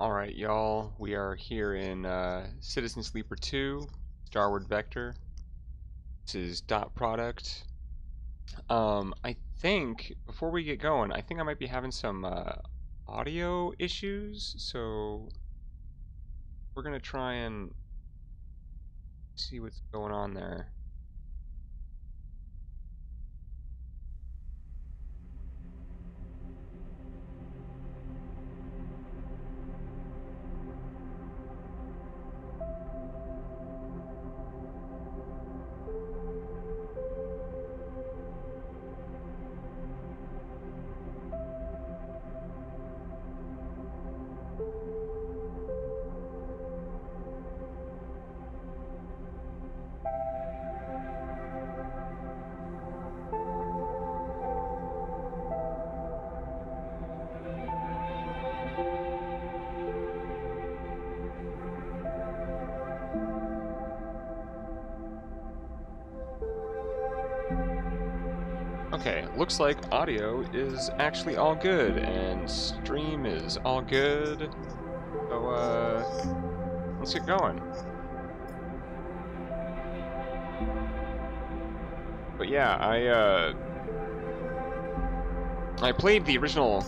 Alright, y'all, we are here in Citizen Sleeper 2, Starward Vector. This is dot product. I think, before we get going, I think I might be having some audio issues, so we're gonna try and see what's going on there. Okay, looks like audio is actually all good, and stream is all good. So, let's get going. But yeah, I played the original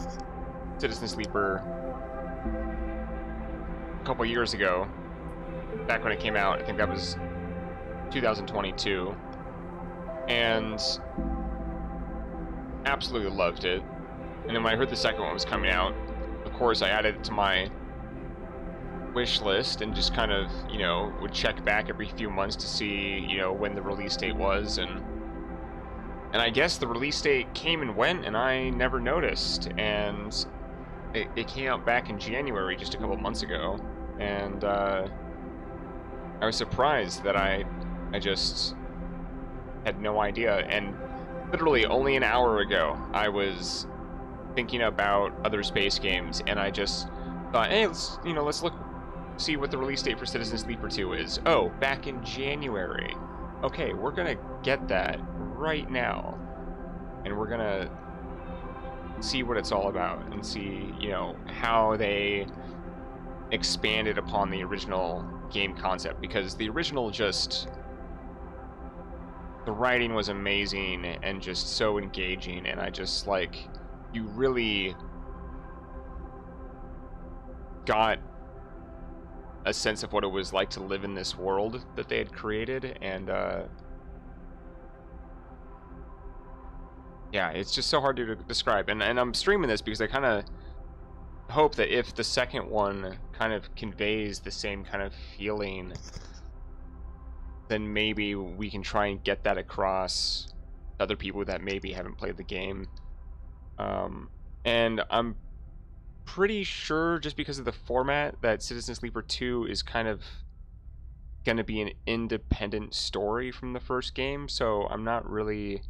Citizen Sleeper a couple years ago, back when it came out. I think that was 2022, and absolutely loved it. And then when I heard the second one was coming out, of course I added it to my wish list and just kind of, would check back every few months to see, when the release date was, and I guess the release date came and went and I never noticed, and it came out back in January, just a couple months ago, and I was surprised that I just had no idea. And literally only an hour ago I was thinking about other space games, and I just thought, hey, let's see what the release date for Citizen Sleeper 2 is. Oh, back in January. Okay, we're gonna get that right now, and we're gonna see what it's all about and see, how they expanded upon the original game concept, because the original the writing was amazing and just so engaging, and I just, you really got a sense of what it was like to live in this world that they had created, and yeah, it's just so hard to describe. And I'm streaming this because I kind of hope that if the second one kind of conveys the same kind of feeling, then maybe we can try and get that across to other people that maybe haven't played the game. And I'm pretty sure, just because of the format, that Citizen Sleeper 2 is kind of going to be an independent story from the first game, so I'm not really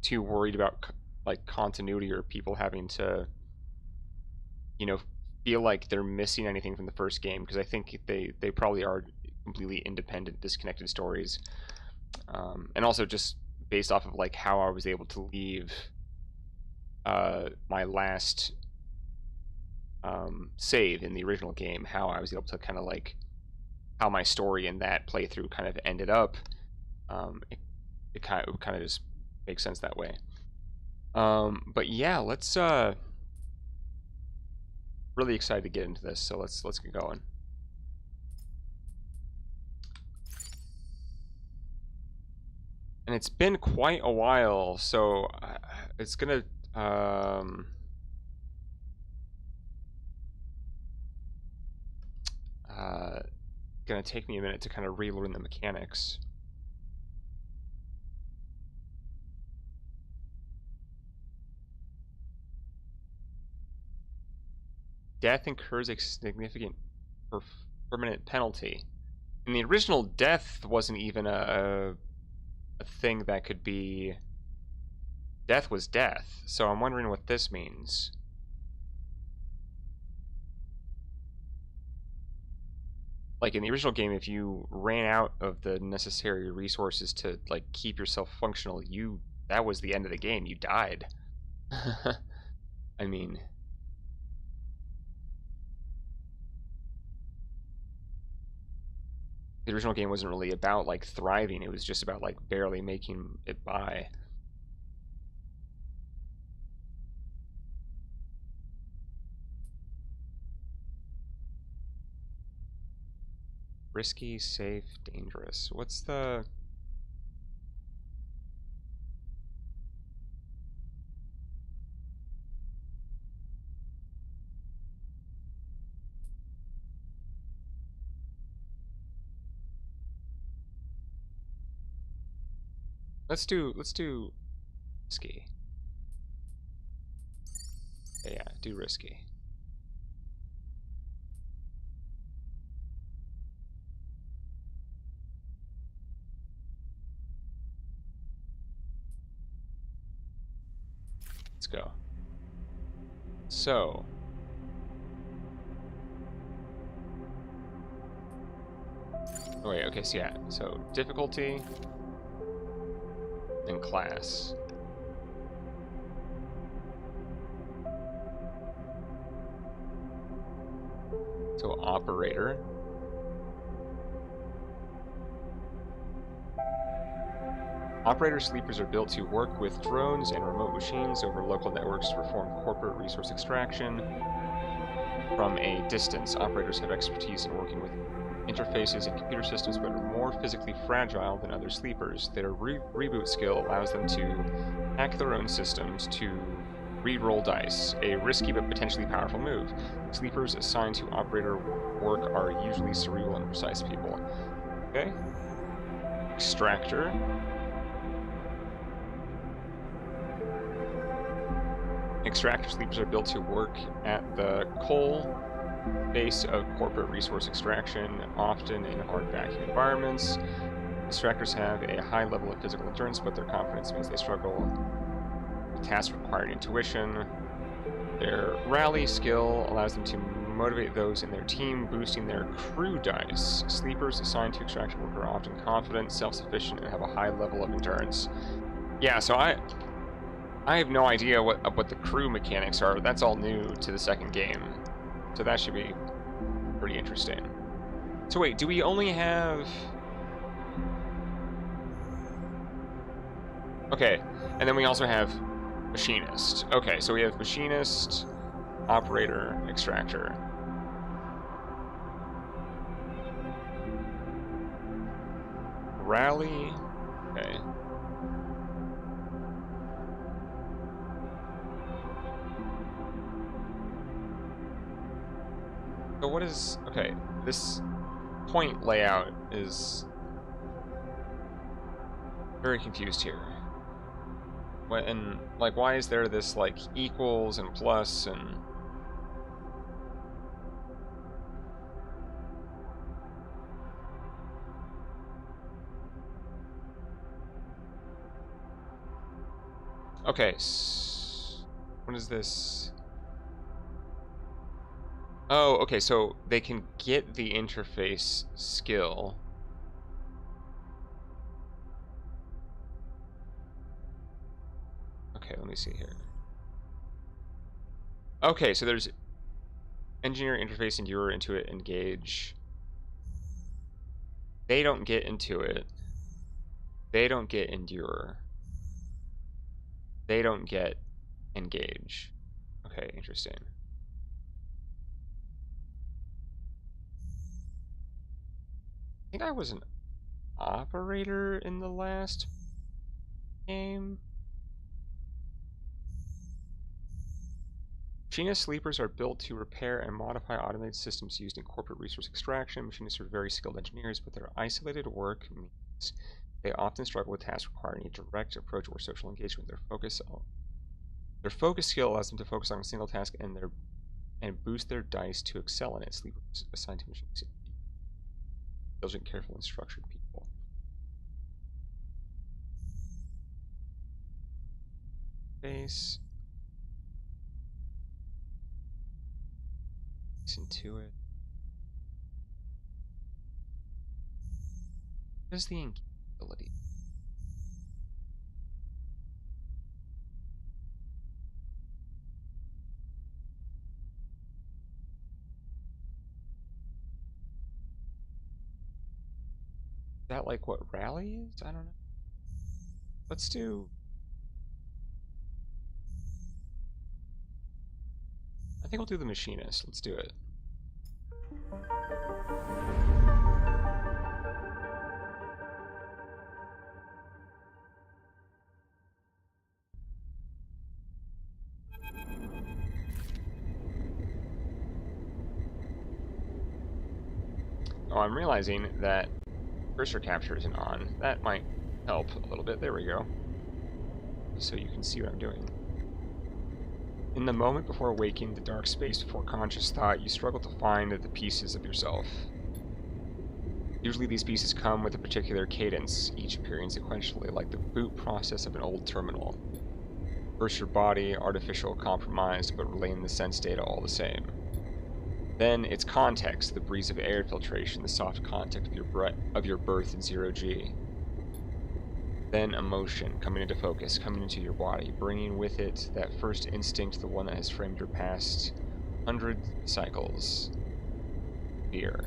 too worried about continuity or people having to feel like they're missing anything from the first game, because I think they probably are completely independent, disconnected stories. And also just based off of how I was able to leave my last save in the original game, how I was able to kind of how my story in that playthrough kind of ended up. It kind of just makes sense that way. But yeah, let's really excited to get into this, so let's get going. And it's been quite a while, so it's gonna gonna take me a minute to kind of relearn the mechanics. Death incurs a significant permanent penalty. In the original, death wasn't even a thing that could be. Death was death, so I'm wondering what this means. In the original game, if you ran out of the necessary resources to keep yourself functional, that was the end of the game. You died. I mean, the original game wasn't really about like thriving. It was just about like barely making it by. Risky, safe, dangerous. What's the... Let's do risky. Yeah, do risky. Let's go. So, oh wait, okay, so yeah, so difficulty and class. So operator. Operator sleepers are built to work with drones and remote machines over local networks to perform corporate resource extraction from a distance. Operators have expertise in working with interfaces and computer systems, but are more physically fragile than other sleepers. Their reboot skill allows them to hack their own systems to re-roll dice, a risky but potentially powerful move. Sleepers assigned to operator work are usually cerebral and precise people. Okay. Extractor. Extractor sleepers are built to work at the coal base of corporate resource extraction, often in hard vacuum environments. Extractors have a high level of physical endurance, but their confidence means they struggle with tasks requiring intuition. Their rally skill allows them to motivate those in their team, boosting their crew dice. Sleepers assigned to extraction work are often confident, self-sufficient, and have a high level of endurance. Yeah, so I have no idea what the crew mechanics are. That's all new to the second game. So that should be pretty interesting. So wait, do we only have... Okay, and then we also have machinist. Okay, so we have machinist, operator, extractor. Rally, okay. So what is... Okay, this point layout is very confused here. And like, why is there this like equals and plus and... Okay, what is this? Oh, okay, so they can get the interface skill. Okay, let me see here. Okay, so there's engineer, interface, endure, intuit, engage. They don't get intuit. They don't get endure. They don't get engage. Okay, interesting. I think I was an operator in the last game. Machinist sleepers are built to repair and modify automated systems used in corporate resource extraction. Machinists are very skilled engineers, but their isolated work means they often struggle with tasks requiring a direct approach or social engagement. Their focus skill allows them to focus on a single task and boost their dice to excel in it. Sleepers assigned to machines, diligent, careful, and structured people. Base. Listen to it. What is the engage ability? that like what rally is? I don't know. Let's do... I think we'll do the machinist. Let's do it. Oh, I'm realizing that cursor capture isn't on. That might help a little bit. There we go. So you can see what I'm doing. In the moment before awaking, the dark space before conscious thought, you struggle to find the pieces of yourself. Usually these pieces come with a particular cadence, each appearing sequentially, like the boot process of an old terminal. First your body, artificial, compromised, but relaying the sense data all the same. Then it's context, the breeze of air filtration, the soft contact of your birth in zero-G. Then emotion, coming into focus, coming into your body, bringing with it that first instinct, the one that has framed your past 100 cycles. Fear.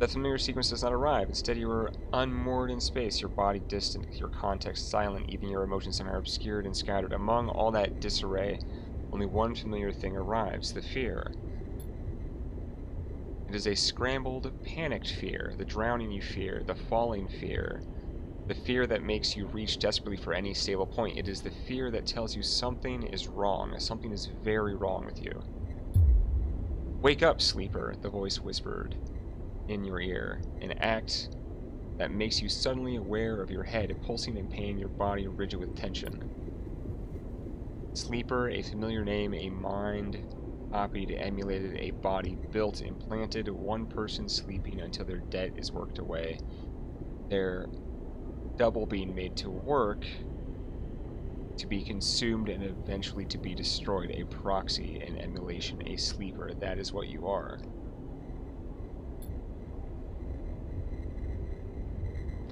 That familiar sequence does not arrive. Instead, you are unmoored in space, your body distant, your context silent, even your emotions somehow obscured and scattered. Among all that disarray, only one familiar thing arrives, the fear. It is a scrambled, panicked fear, the drowning you fear, the falling fear, the fear that makes you reach desperately for any stable point. It is the fear that tells you something is wrong, something is very wrong with you. Wake up, sleeper, the voice whispered in your ear, an act that makes you suddenly aware of your head pulsing in pain, your body rigid with tension. Sleeper, a familiar name, a mind copied, emulated, a body built, implanted, one person sleeping until their debt is worked away. Their double being made to work, to be consumed, and eventually to be destroyed. A proxy, an emulation, a sleeper. That is what you are.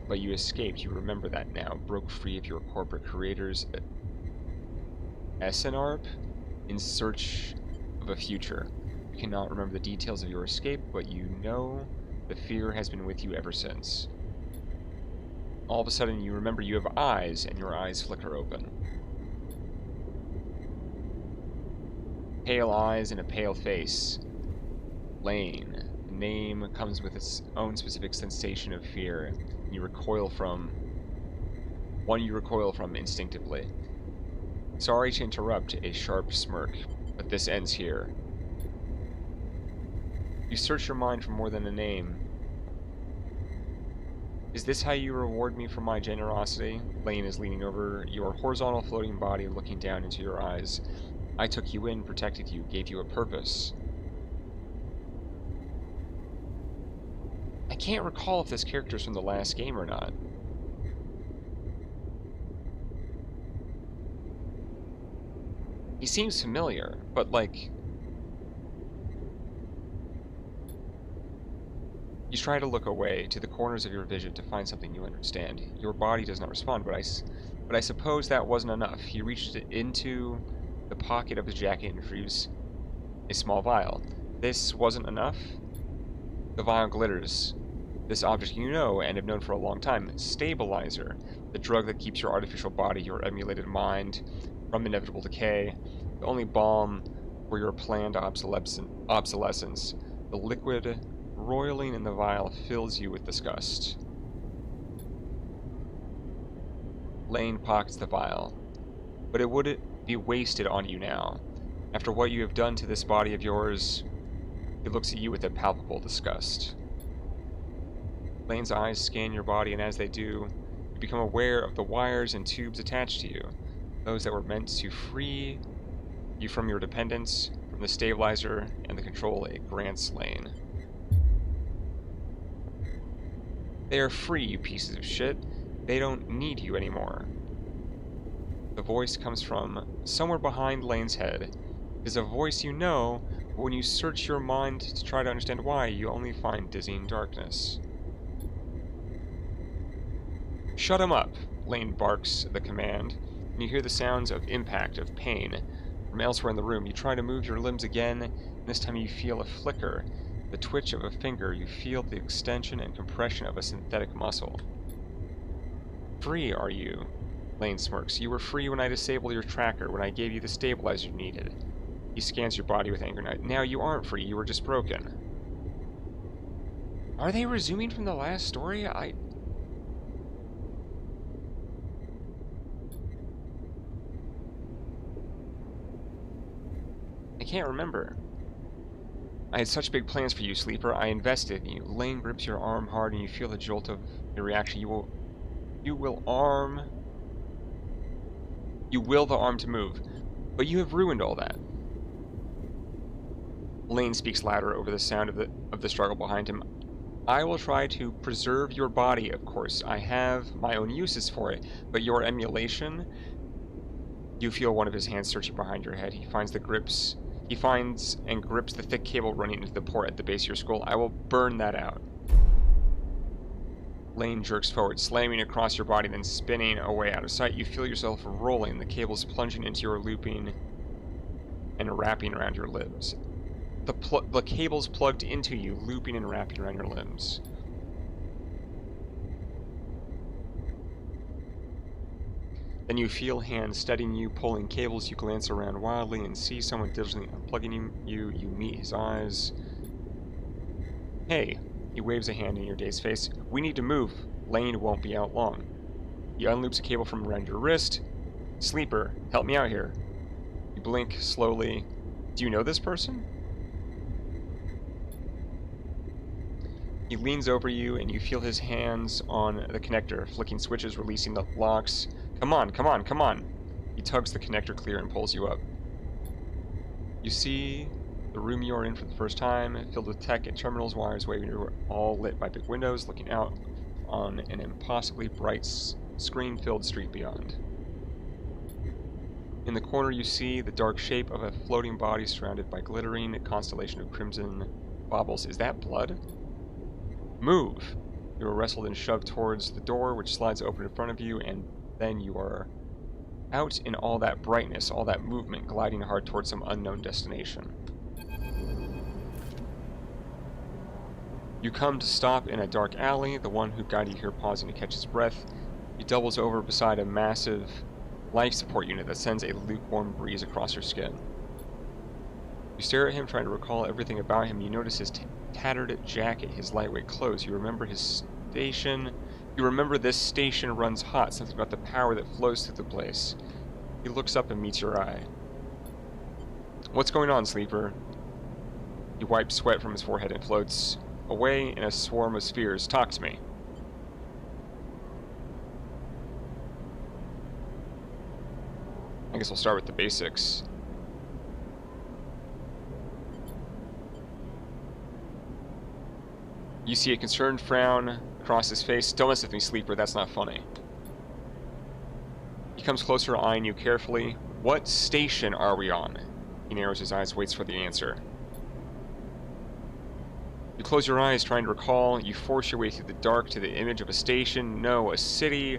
But you escaped, you remember that now, broke free of your corporate creators, SNARP, in search of a future. You cannot remember the details of your escape, but you know the fear has been with you ever since. All of a sudden, you remember you have eyes, and your eyes flicker open. Pale eyes and a pale face. Lane. The name comes with its own specific sensation of fear. You recoil from instinctively. Sorry to interrupt, a sharp smirk, but this ends here. You search your mind for more than a name. Is this how you reward me for my generosity? Lane is leaning over your horizontal floating body, looking down into your eyes. I took you in, protected you, gave you a purpose. I can't recall if this character's from the last game or not. He seems familiar, but like... You try to look away, to the corners of your vision, to find something you understand. Your body does not respond, but I suppose that wasn't enough. He reached into the pocket of his jacket and retrieves a small vial. This wasn't enough? The vial glitters. This object you know and have known for a long time. Stabilizer. The drug that keeps your artificial body, your emulated mind, from inevitable decay. The only balm for your planned obsolescence. The liquid roiling in the vial fills you with disgust. Lane pockets the vial. But it would be wasted on you now. After what you have done to this body of yours, he looks at you with a palpable disgust. Lane's eyes scan your body, and as they do, you become aware of the wires and tubes attached to you, those that were meant to free you from your dependence, from the stabilizer and the control it grants Lane. They are free, you pieces of shit. They don't need you anymore. The voice comes from somewhere behind Lane's head. It is a voice you know, but when you search your mind to try to understand why, you only find dizzying darkness. Shut him up, Lane barks the command, and you hear the sounds of impact, of pain. From elsewhere in the room, you try to move your limbs again, and this time you feel a flicker. The twitch of a finger, you feel the extension and compression of a synthetic muscle. Free, are you? Lane smirks. You were free when I disabled your tracker, when I gave you the stabilizer you needed. He scans your body with anger. Now you aren't free, you were just broken. Are they resuming from the last story? I can't remember. I had such big plans for you, Sleeper. I invested in you. Lane grips your arm hard and you feel the jolt of your reaction. You will the arm to move. But you have ruined all that. Lane speaks louder over the sound of the struggle behind him. I will try to preserve your body, of course. I have my own uses for it, but your emulation... You feel one of his hands searching behind your head. He finds and grips the thick cable running into the port at the base of your skull. I will burn that out. Lane jerks forward, slamming across your body, then spinning away out of sight. You feel yourself rolling, the cables plunging into your looping and wrapping around your limbs. The cables plugged into you, looping and wrapping around your limbs. Then you feel hands steadying you, pulling cables. You glance around wildly and see someone digitally unplugging you. You meet his eyes. Hey, he waves a hand in your dazed face. We need to move. Lane won't be out long. He unloops a cable from around your wrist. Sleeper, help me out here. You blink slowly. Do you know this person? He leans over you and you feel his hands on the connector, flicking switches, releasing the locks. Come on, come on, come on. He tugs the connector clear and pulls you up. You see the room you're in for the first time, filled with tech and terminals, wires waving everywhere, all lit by big windows, looking out on an impossibly bright, screen-filled street beyond. In the corner you see the dark shape of a floating body surrounded by glittering constellation of crimson baubles. Is that blood? Move! You are wrestled and shoved towards the door, which slides open in front of you, and then you are out in all that brightness, all that movement, gliding hard towards some unknown destination. You come to stop in a dark alley, the one who guided you here pausing to catch his breath. He doubles over beside a massive life support unit that sends a lukewarm breeze across your skin. You stare at him, trying to recall everything about him. You notice his tattered jacket, his lightweight clothes. You remember his station. You remember this station runs hot, something about the power that flows through the place. He looks up and meets your eye. What's going on, Sleeper? He wipes sweat from his forehead and floats away in a swarm of spheres. Talk to me. I guess I'll start with the basics. You see a concerned frown across his face. Don't mess with me, Sleeper. That's not funny. He comes closer, eyeing you carefully. What station are we on? He narrows his eyes, waits for the answer. You close your eyes, trying to recall. You force your way through the dark to the image of a station. No, a city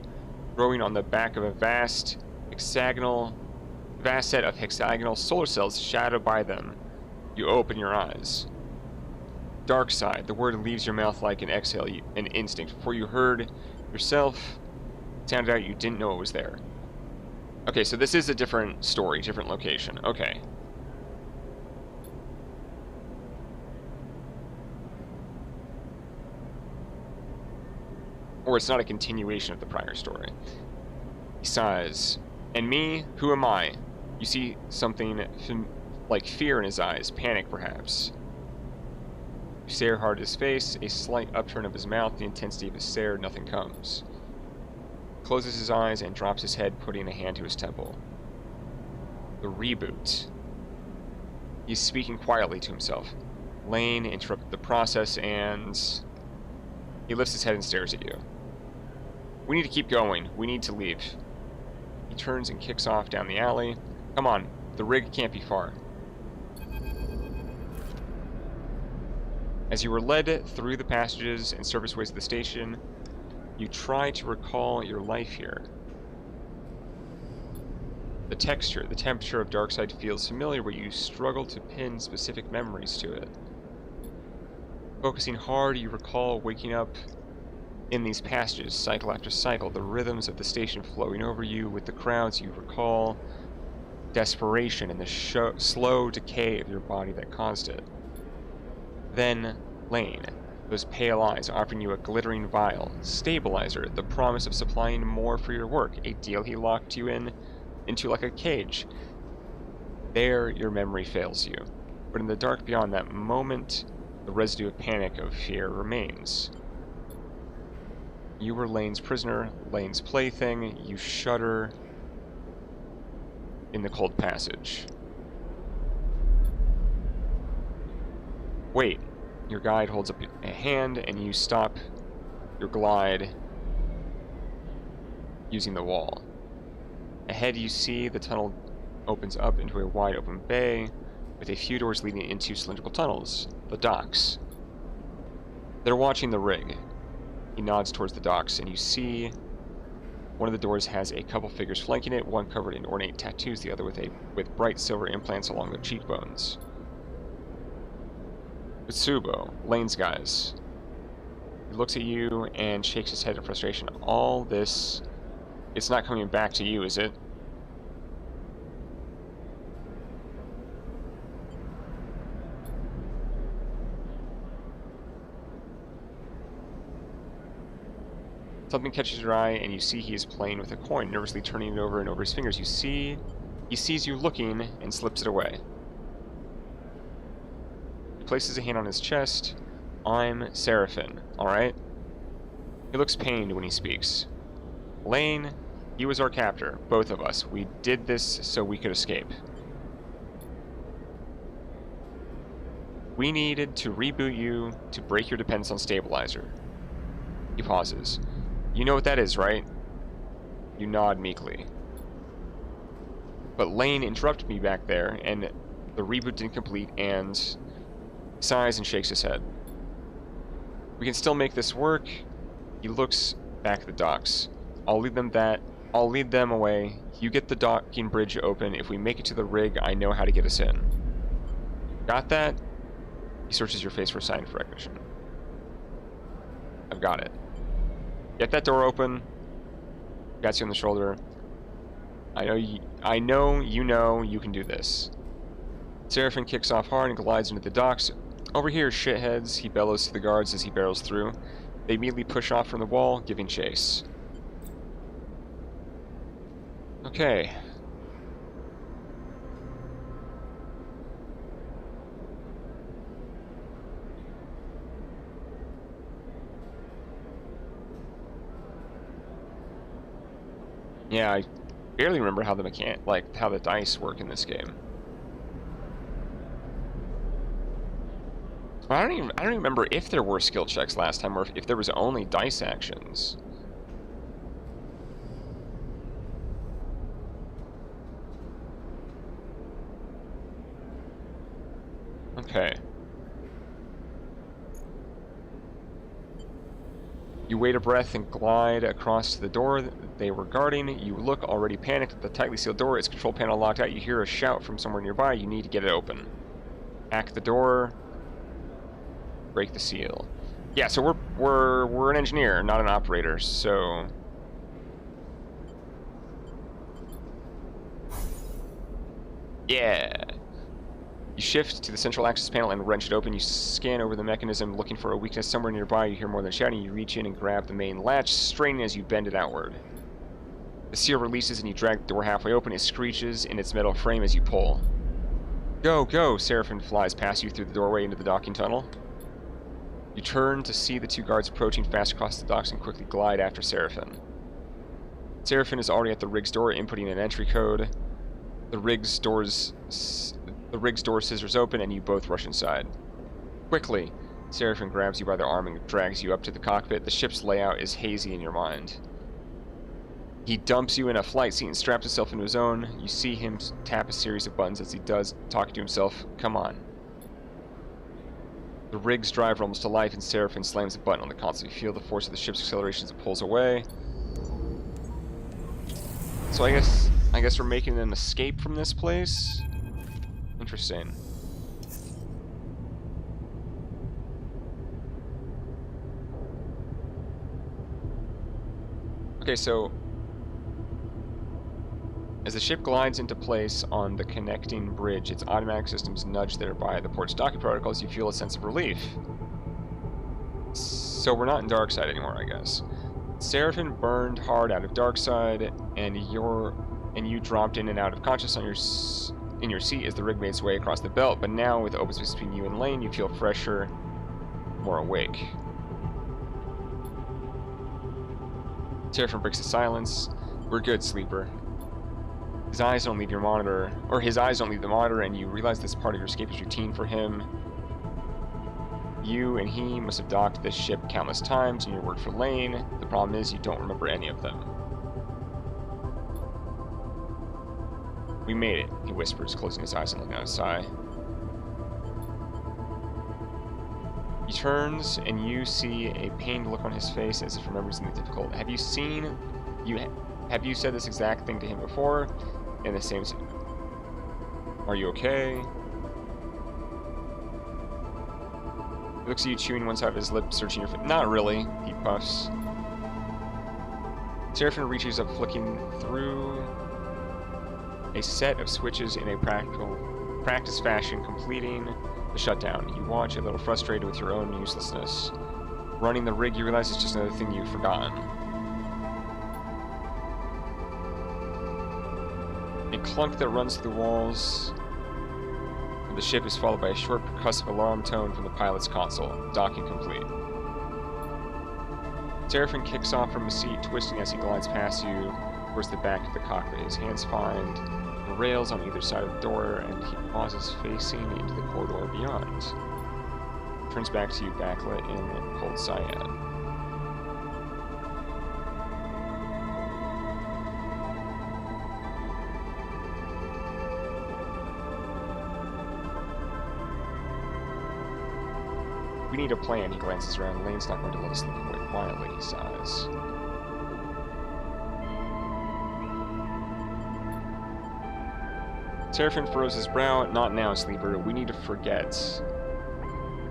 growing on the back of a vast set of hexagonal solar cells shadowed by them. You open your eyes. Dark side. The word leaves your mouth like an exhale, an instinct. Before you heard yourself, it sounded out you didn't know it was there. Okay, so this is a different story, different location. Okay. Or it's not a continuation of the prior story. He sighs. And me? Who am I? You see something like fear in his eyes, panic perhaps. You stare hard at his face, a slight upturn of his mouth, the intensity of his stare, nothing comes. He closes his eyes and drops his head, putting a hand to his temple. The reboot. He's speaking quietly to himself. Lane interrupted the process and... He lifts his head and stares at you. We need to keep going. We need to leave. He turns and kicks off down the alley. Come on, the rig can't be far. As you were led through the passages and serviceways of the station, you try to recall your life here. The texture, the temperature of Darkside feels familiar, but you struggle to pin specific memories to it. Focusing hard, you recall waking up in these passages, cycle after cycle, the rhythms of the station flowing over you with the crowds. You recall desperation and the slow decay of your body that caused it. Then, Lane, those pale eyes offering you a glittering vial, stabilizer, the promise of supplying more for your work, a deal he locked you into like a cage. There, your memory fails you. But in the dark beyond that moment, the residue of panic, of fear remains. You were Lane's prisoner, Lane's plaything. You shudder in the cold passage. Wait. Your guide holds up a hand and you stop your glide using the wall. Ahead you see the tunnel opens up into a wide open bay with a few doors leading into cylindrical tunnels, the docks. They're watching the rig. He nods towards the docks, and you see one of the doors has a couple figures flanking it, one covered in ornate tattoos, the other with bright silver implants along their cheekbones. Utsubo, Lane's guys. He looks at you and shakes his head in frustration. All this, it's not coming back to you, is it? Something catches your eye, and you see he is playing with a coin, nervously turning it over and over his fingers. You see, he sees you looking and slips it away. He places a hand on his chest. I'm Seraphin, alright? He looks pained when he speaks. Lane, he was our captor, both of us. We did this so we could escape. We needed to reboot you to break your dependence on stabilizer. He pauses. You know what that is, right? You nod meekly. But Lane interrupted me back there, and the reboot didn't complete, and sighs and shakes his head. We can still make this work. He looks back at the docks. I'll lead them away. You get the docking bridge open. If we make it to the rig, I know how to get us in. Got that? He searches your face for a sign of recognition. I've got it. Get that door open. Got you on the shoulder. I know you can do this. Seraphin kicks off hard and glides into the docks. Over here, shitheads, he bellows to the guards as he barrels through. They immediately push off from the wall, giving chase. Okay. Yeah, I barely remember how how the dice work in this game. I don't remember if there were skill checks last time or if there was only dice actions. Okay. You wait a breath and glide across to the door they were guarding. You look already panicked at the tightly sealed door. Its control panel locked out. You hear a shout from somewhere nearby. You need to get it open. Hack the door. Break the seal. Yeah, so we're an engineer, not an operator, so... Yeah. You shift to the central access panel and wrench it open. You scan over the mechanism, looking for a weakness somewhere nearby. You hear more than shouting. You reach in and grab the main latch, straining as you bend it outward. The seal releases and you drag the door halfway open. It screeches in its metal frame as you pull. Go, go! Seraphin flies past you through the doorway into the docking tunnel. You turn to see the two guards approaching fast across the docks and quickly glide after Seraphin. Seraphin is already at the rig's door, inputting an entry code. The rig's door scissors open, and you both rush inside. Quickly, Seraphin grabs you by the arm and drags you up to the cockpit. The ship's layout is hazy in your mind. He dumps you in a flight seat and straps himself into his own. You see him tap a series of buttons as he does, talking to himself. Come on. The rig's drive rumbles to life, and Seraphin slams a button on the console. You feel the force of the ship's acceleration as it pulls away. So I guess we're making an escape from this place? Interesting. Okay, so as the ship glides into place on the connecting bridge, its automatic systems nudge thereby the port's docking protocols. You feel a sense of relief. So we're not in Darkside anymore, I guess. Seraphim burned hard out of Darkside, and you dropped in and out of consciousness in your seat as the rig made its way across the belt. But now, with open space between you and Lane, you feel fresher, more awake. Seraphim breaks the silence. We're good, Sleeper. His eyes don't leave your monitor, or his eyes don't leave the monitor, and you realize this part of your escape is routine for him. You and he must have docked this ship countless times in your work for Lane. The problem is you don't remember any of them. We made it, he whispers, closing his eyes and letting out a sigh. He turns, and you see a pained look on his face as if remembering something difficult. Have you said this exact thing to him before? In the same... Are you okay? He looks at you, chewing one side of his lip, searching your face. Not really, he puffs. Seraphim reaches up, flicking through a set of switches in a practice fashion, completing the shutdown. You watch, a little frustrated with your own uselessness. Running the rig, you realize it's just another thing you've forgotten. A clunk that runs through the walls of the ship is followed by a short percussive alarm tone from the pilot's console. Docking complete. Seraphim kicks off from his seat, twisting as he glides past you towards the back of the cockpit. His hands find the rails on either side of the door, and he pauses, facing into the corridor beyond. Turns back to you, backlit in cold cyan. We need a plan. He glances around. Lane's not going to let us slip away quietly, he sighs. Seraphim furrows his brow. Not now, Sleeper. We need to forget.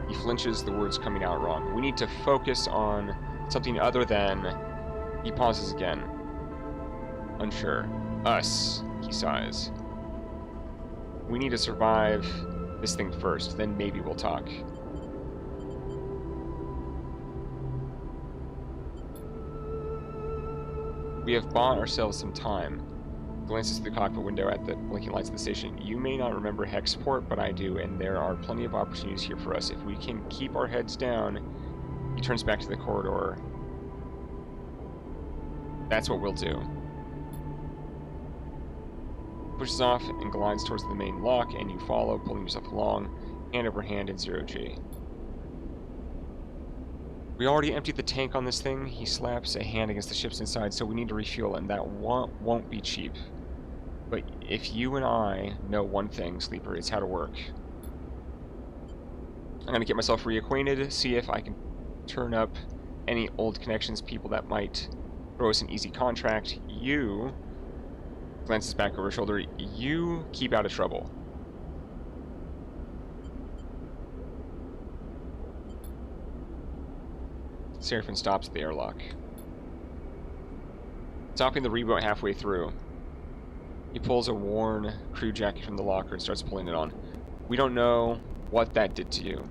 He flinches, the words coming out wrong. We need to focus on something other than... He pauses again. Unsure. Us, he sighs. We need to survive this thing first, then maybe we'll talk. We have bought ourselves some time. Glances through the cockpit window at the blinking lights of the station. You may not remember Hexport, but I do, and there are plenty of opportunities here for us. If we can keep our heads down... He turns back to the corridor. That's what we'll do. Pushes off and glides towards the main lock, and you follow, pulling yourself along, hand over hand in 0G. We already emptied the tank on this thing. He slaps a hand against the ship's inside, so we need to refuel, and that won't be cheap. But if you and I know one thing, Sleeper, it's how to work. I'm going to get myself reacquainted, see if I can turn up any old connections, people that might throw us an easy contract. You, glances back over her shoulder, you keep out of trouble. Seraphim stops at the airlock. Stopping the reboot halfway through. He pulls a worn crew jacket from the locker and starts pulling it on. We don't know what that did to you.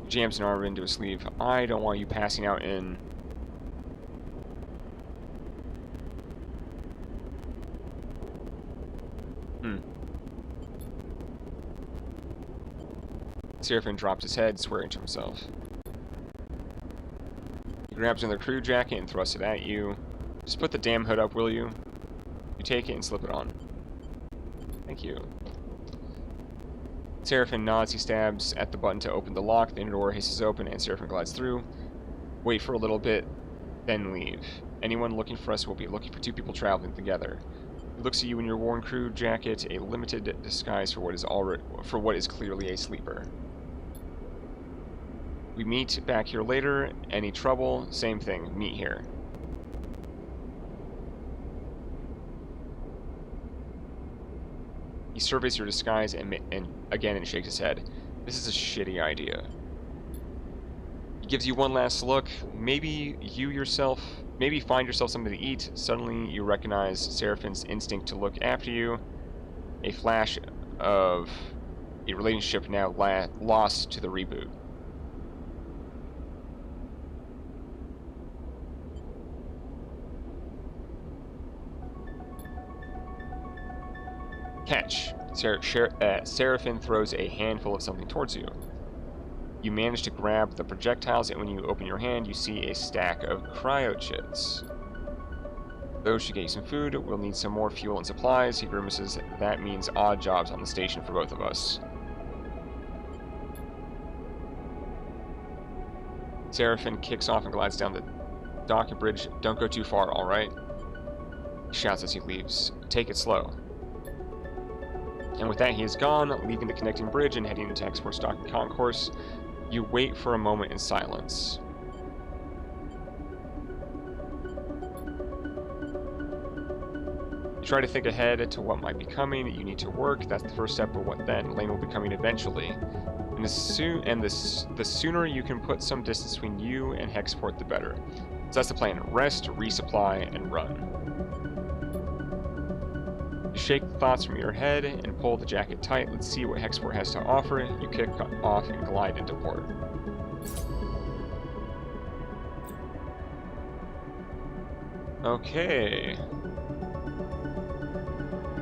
He jams an arm into his sleeve. I don't want you passing out in... Seraphim drops his head, swearing to himself. He grabs another crew jacket and thrusts it at you. Just put the damn hood up, will you? You take it and slip it on. Thank you. Seraphim nods. He stabs at the button to open the lock. The inner door hisses open and Seraphim glides through. Wait for a little bit, then leave. Anyone looking for us will be looking for two people traveling together. He looks at you in your worn crew jacket, a limited disguise for what is clearly a sleeper. We meet back here later. Any trouble? Same thing. Meet here. He surveys your disguise and again shakes his head. This is a shitty idea. He gives you one last look. Maybe you yourself maybe find yourself something to eat. Suddenly, you recognize Seraphin's instinct to look after you. A flash of a relationship now lost to the reboot. Catch. Seraphin throws a handful of something towards you. You manage to grab the projectiles, and when you open your hand, you see a stack of cryochits. Those should get you some food. We'll need some more fuel and supplies. He grimaces. That means odd jobs on the station for both of us. Seraphin kicks off and glides down the dock bridge. Don't go too far, alright? He shouts as he leaves. Take it slow. And with that, he is gone, leaving the connecting bridge and heading into Export Dock and Concourse. You wait for a moment in silence. You try to think ahead to what might be coming. You need to work. That's the first step, but what then? Lane will be coming eventually. And the sooner you can put some distance between you and Hexport, the better. So that's the plan. Rest, resupply, and run. You shake the thoughts from your head and pull the jacket tight. Let's see what Hexport has to offer. You kick off and glide into port. Okay.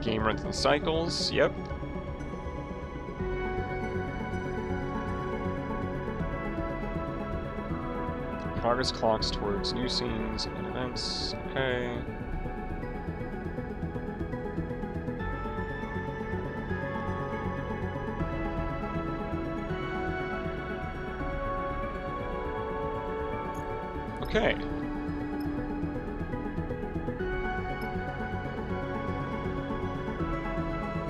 Game runs in cycles. Yep. Progress clocks towards new scenes and events. Okay. Okay.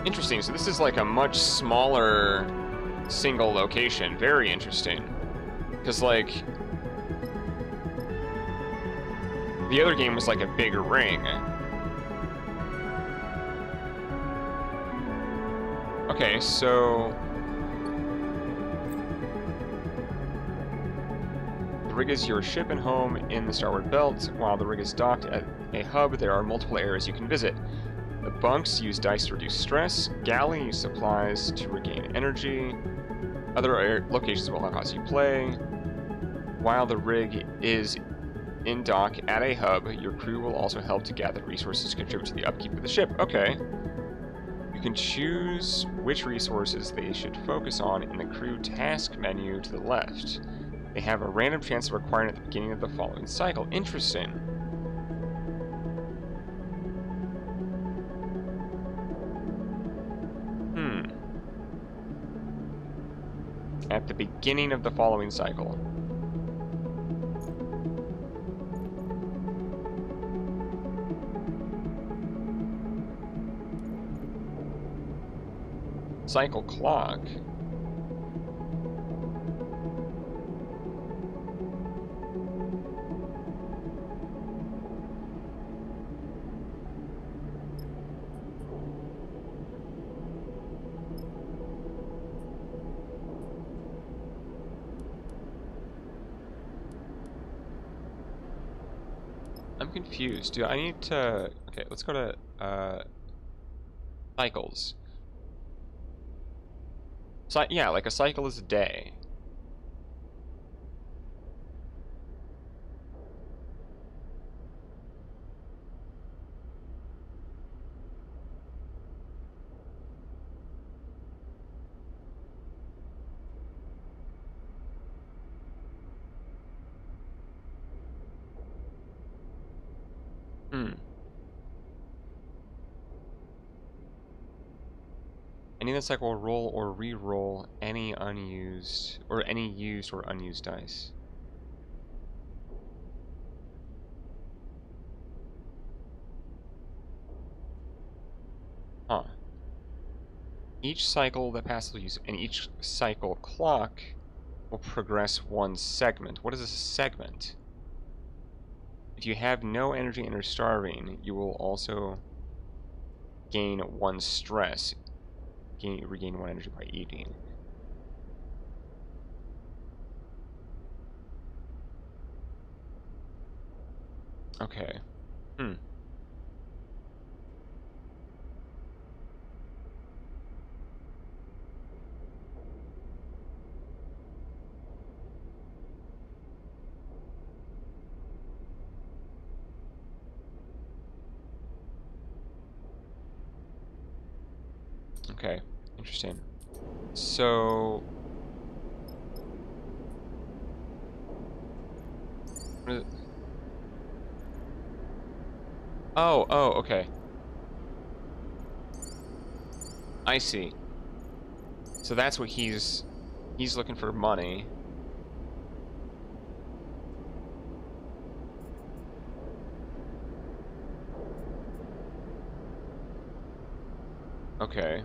Interesting. So this is like a much smaller single location. Very interesting. Because like the other game was like a bigger ring. Okay, so the rig is your ship and home in the starboard belt. While the rig is docked at a hub, there are multiple areas you can visit. The bunks use dice to reduce stress. Galley use supplies to regain energy. Other locations will not cause you play. While the rig is in dock at a hub, your crew will also help to gather resources to contribute to the upkeep of the ship. Okay. You can choose which resources they should focus on in the crew task menu to the left. They have a random chance of acquiring at the beginning of the following cycle. Interesting. At the beginning of the following cycle. Cycle clock. I'm confused. Do I need to... Okay, let's go to cycles. Yeah, like a cycle is a day. Any of the cycle will roll or re-roll any unused or any used or unused dice. Huh. Each cycle that passes will use, and each cycle clock will progress one segment. What is a segment? If you have no energy and are starving, you will also gain one stress. Regain one energy by eating. Okay. Hmm. Okay. Interesting. So... Oh, okay. I see. So that's what he's looking for money. Okay.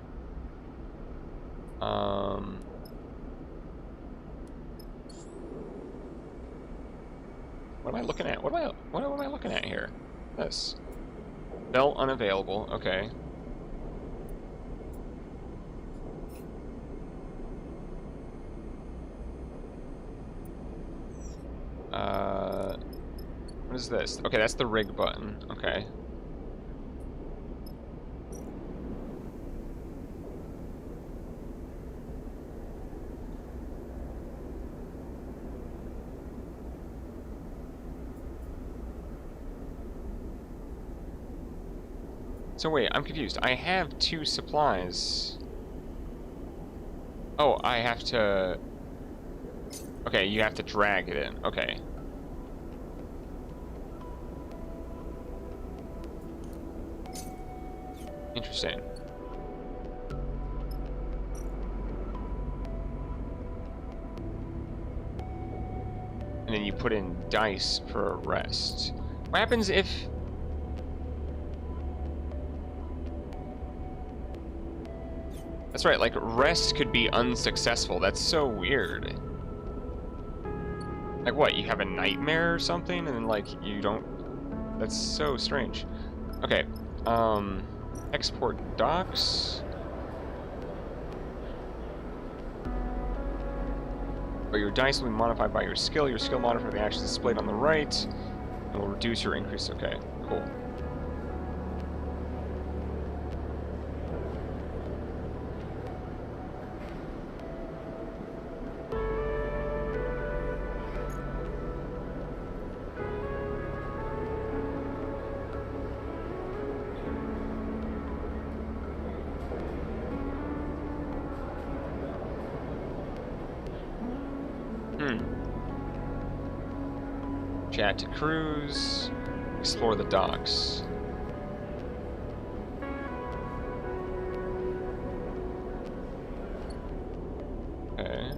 What am I looking at? What am I looking at here? This. Belt unavailable. Okay. What is this? Okay, that's the rig button. Okay. So wait, I'm confused. I have 2 supplies. Oh, I have to... Okay, you have to drag it in. Okay. Interesting. And then you put in dice for a rest. What happens if... That's right, like, rest could be unsuccessful. That's so weird. Like, what, you have a nightmare or something, and then, like, you don't... That's so strange. Okay, export docs. But your dice will be modified by your skill. Your skill modifier the actions displayed on the right, and will reduce your increase. Okay, cool. Chat to cruise. Explore the docks. Okay.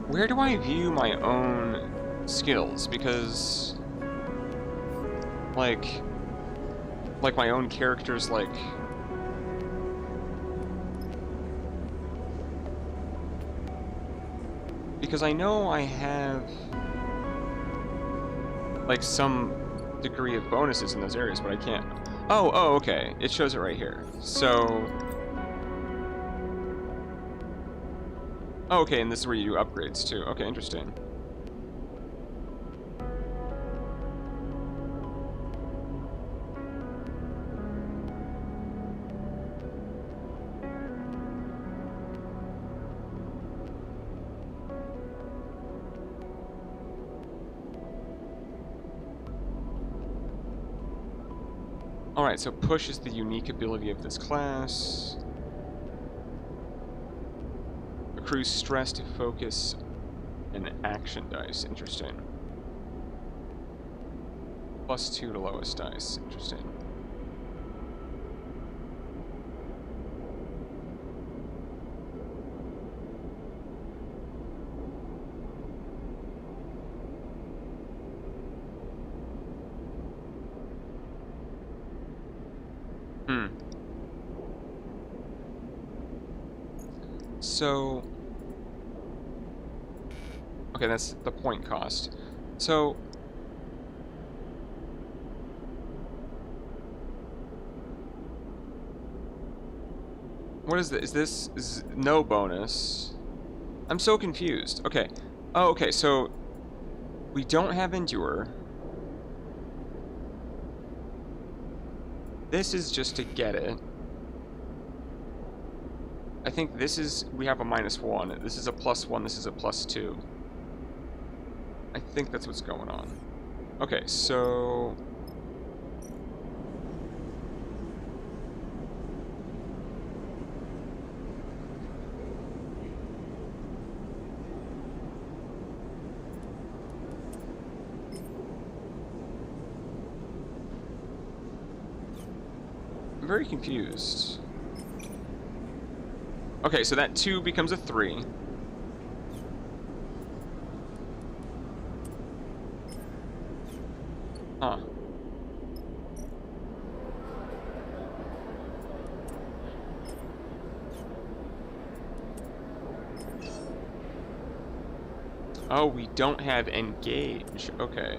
Where do I view my own skills? Because, like my own character's, like... Because I know I have, like, some degree of bonuses in those areas, but I can't... Oh, okay. It shows it right here. So... Oh, okay, and this is where you do upgrades, too. Okay, interesting. Alright, so push is the unique ability of this class. Accrues stress to focus and action dice. Interesting. +2 to lowest dice. Interesting. So... Okay, that's the point cost. So... What is this? Is no bonus? I'm so confused. Okay. Oh, okay, so... We don't have Endure. This is just to get it. I think this is... We have a -1. This is a +1. This is a +2. I think that's what's going on. Okay, so... I'm very confused. Okay, so that 2 becomes a 3. Huh. Oh, we don't have engage. Okay.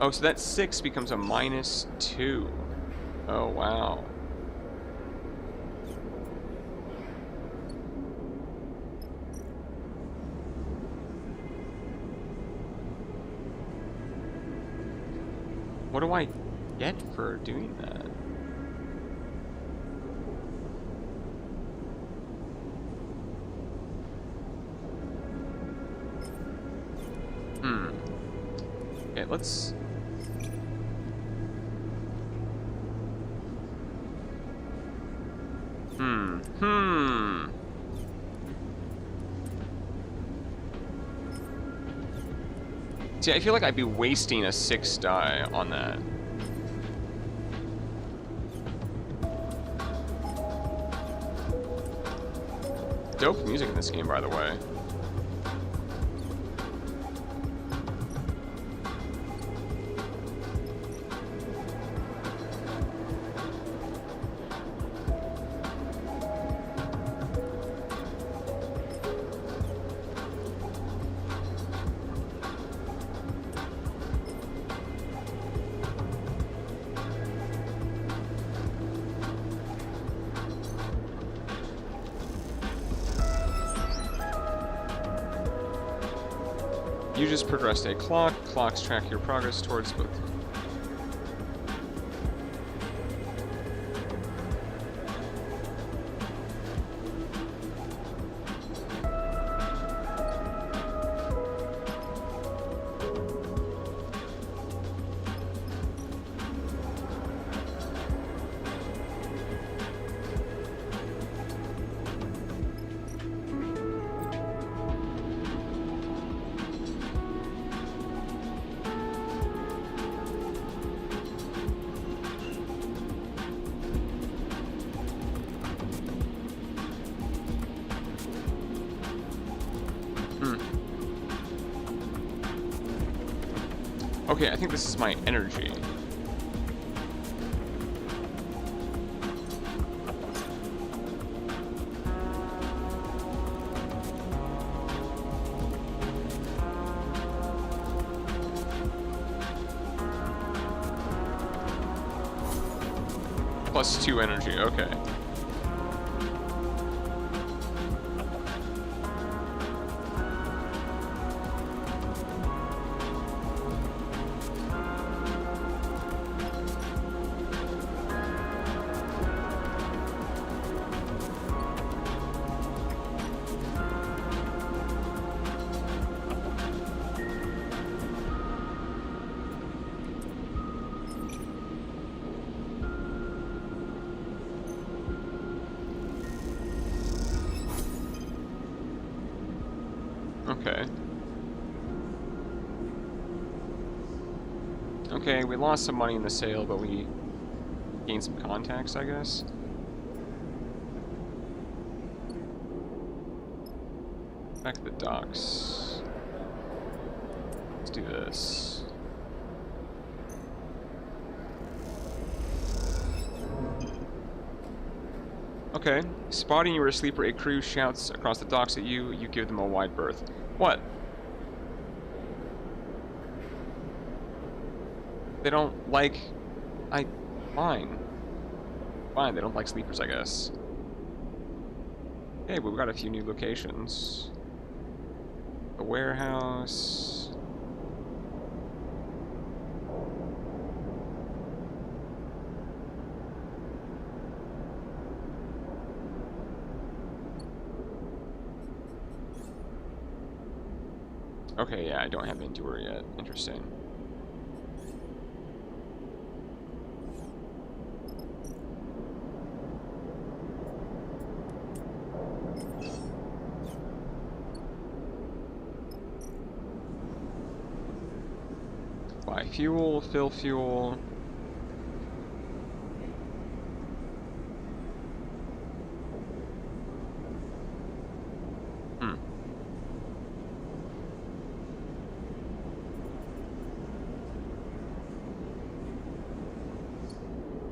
Oh, so that 6 becomes a -2. Oh, wow. What do I get for doing that? Okay, let's... See, I feel like I'd be wasting a 6 die on that. Dope music in this game, by the way. You just progressed a clock. Clocks track your progress towards both. Okay, I think this is my energy. +2 energy, okay. Okay. Okay, we lost some money in the sale, but we gained some contacts, I guess. Back to the docks. Let's do this. Okay. Spotting you are a sleeper, a crew shouts across the docks at you. You give them a wide berth. What? They don't like... Fine. Fine, they don't like sleepers, I guess. Okay, well, we've got a few new locations. The warehouse... Okay, yeah, I don't have Endure yet. Interesting. Buy fuel, fill fuel.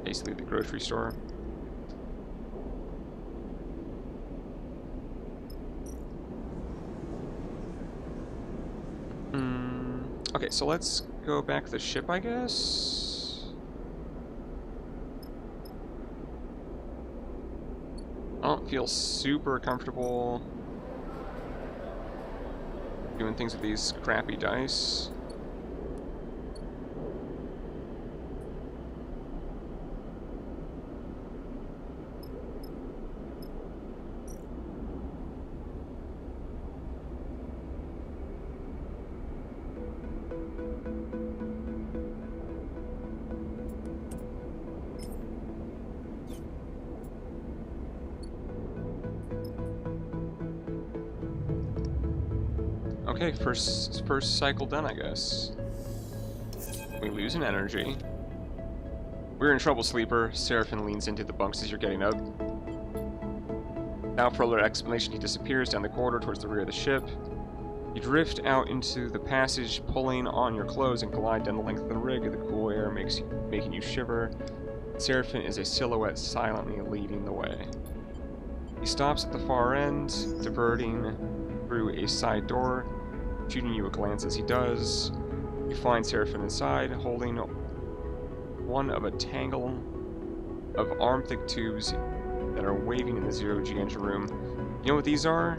Basically the grocery store. Okay, so let's go back to the ship, I guess. I don't feel super comfortable doing things with these crappy dice. Okay, first cycle done, I guess. We lose an energy. We're in trouble, Sleeper. Seraphim leans into the bunks as you're getting up. Without further explanation, he disappears down the corridor towards the rear of the ship. You drift out into the passage, pulling on your clothes and glide down the length of the rig. The cool air making you shiver. Seraphim is a silhouette silently leading the way. He stops at the far end, diverting through a side door, shooting you a glance as he does. You find Seraphim inside, holding one of a tangle of arm-thick tubes that are waving in the zero-G engine room. You know what these are?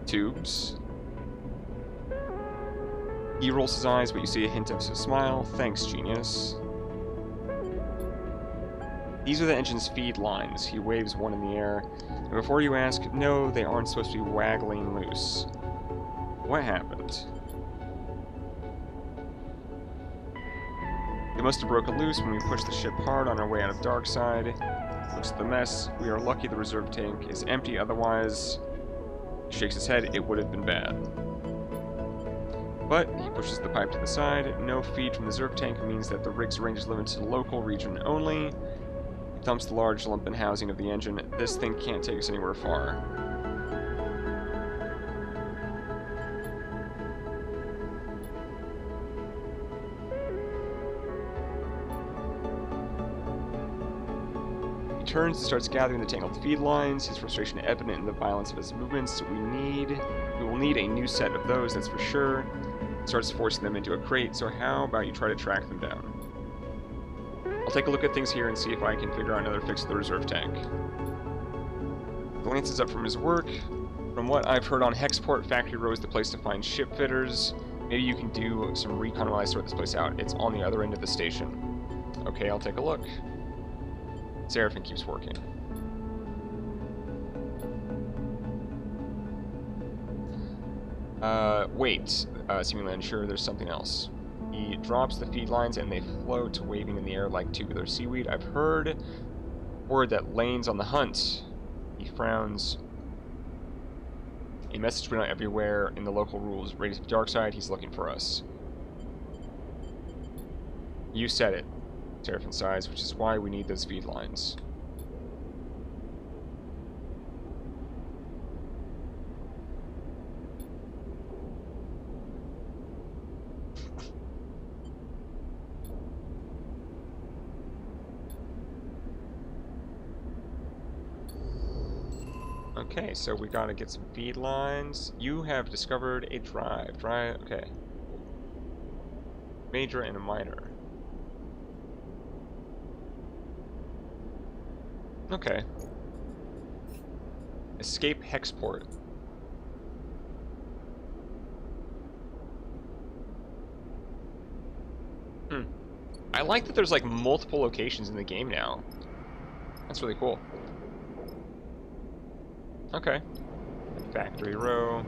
Tubes. He rolls his eyes, but you see a hint of a smile. Thanks, genius. These are the engine's feed lines. He waves one in the air. And before you ask, no, they aren't supposed to be waggling loose. What happened? They must have broken loose when we pushed the ship hard on our way out of Darkside. Looks at the mess. We are lucky the reserve tank is empty, otherwise... He shakes his head, it would have been bad. But he pushes the pipe to the side. No feed from the reserve tank means that the rig's range is limited to the local region only. He thumps the large lump in housing of the engine. This thing can't take us anywhere far. He turns and starts gathering the tangled feed lines, his frustration evident in the violence of his movements. We will need a new set of those, that's for sure. He starts forcing them into a crate, so how about you try to track them down? I'll take a look at things here and see if I can figure out another fix to the reserve tank. Glances up from his work. From what I've heard on Hexport, Factory Row is the place to find ship fitters. Maybe you can do some recon while I sort this place out. It's on the other end of the station. Okay, I'll take a look. Seraphim keeps working. Wait. Seemingly unsure, there's something else. He drops the feed lines and they float, waving in the air like tubular seaweed. I've heard word that Lane's on the hunt. He frowns. A message went out everywhere in the local rules. Raiders of Darkside, he's looking for us. You said it. Seraphim sighs, which is why we need those feed lines. Okay, so we gotta get some feed lines. You have discovered a drive. Okay. Major and a minor. Okay. Escape Hexport. I like that there's like multiple locations in the game now. That's really cool. Okay. Factory Row.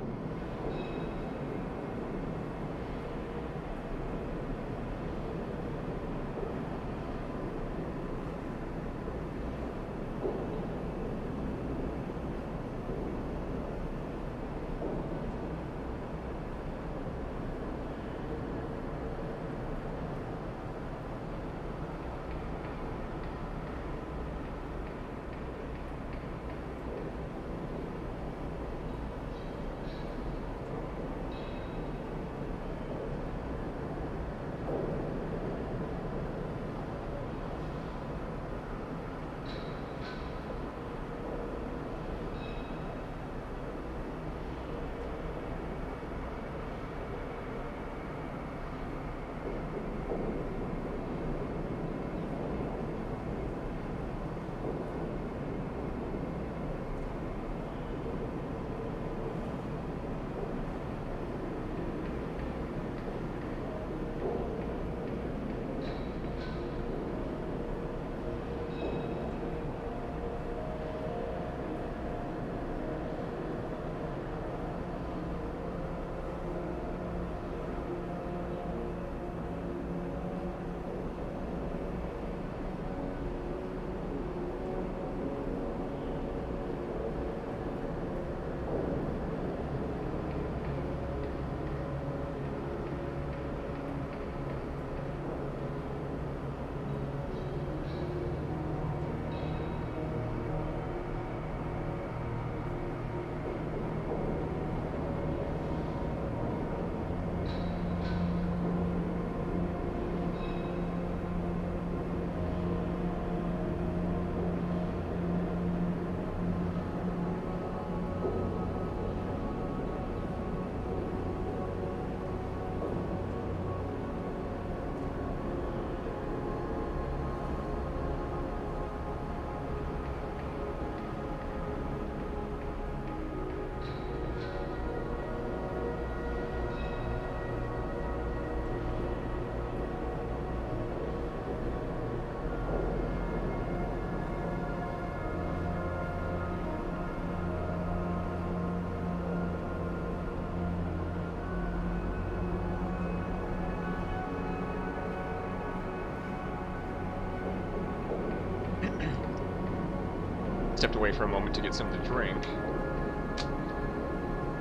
Stepped away for a moment to get something to drink.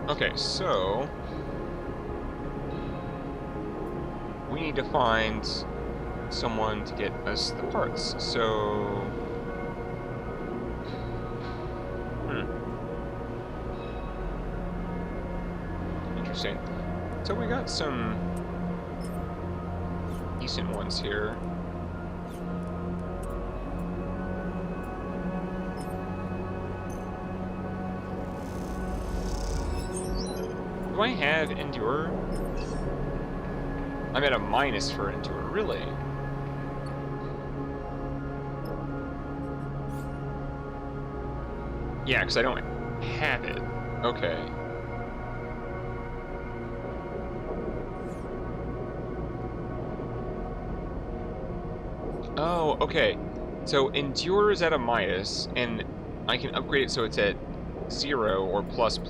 Okay, so we need to find someone to get us the parts. So interesting. So we got some decent ones here. Do I have Endure? I'm at a minus for Endure, really? Yeah, because I don't have it. Okay. Oh, okay. So Endure is at a minus, and I can upgrade it so it's at 0 or plus.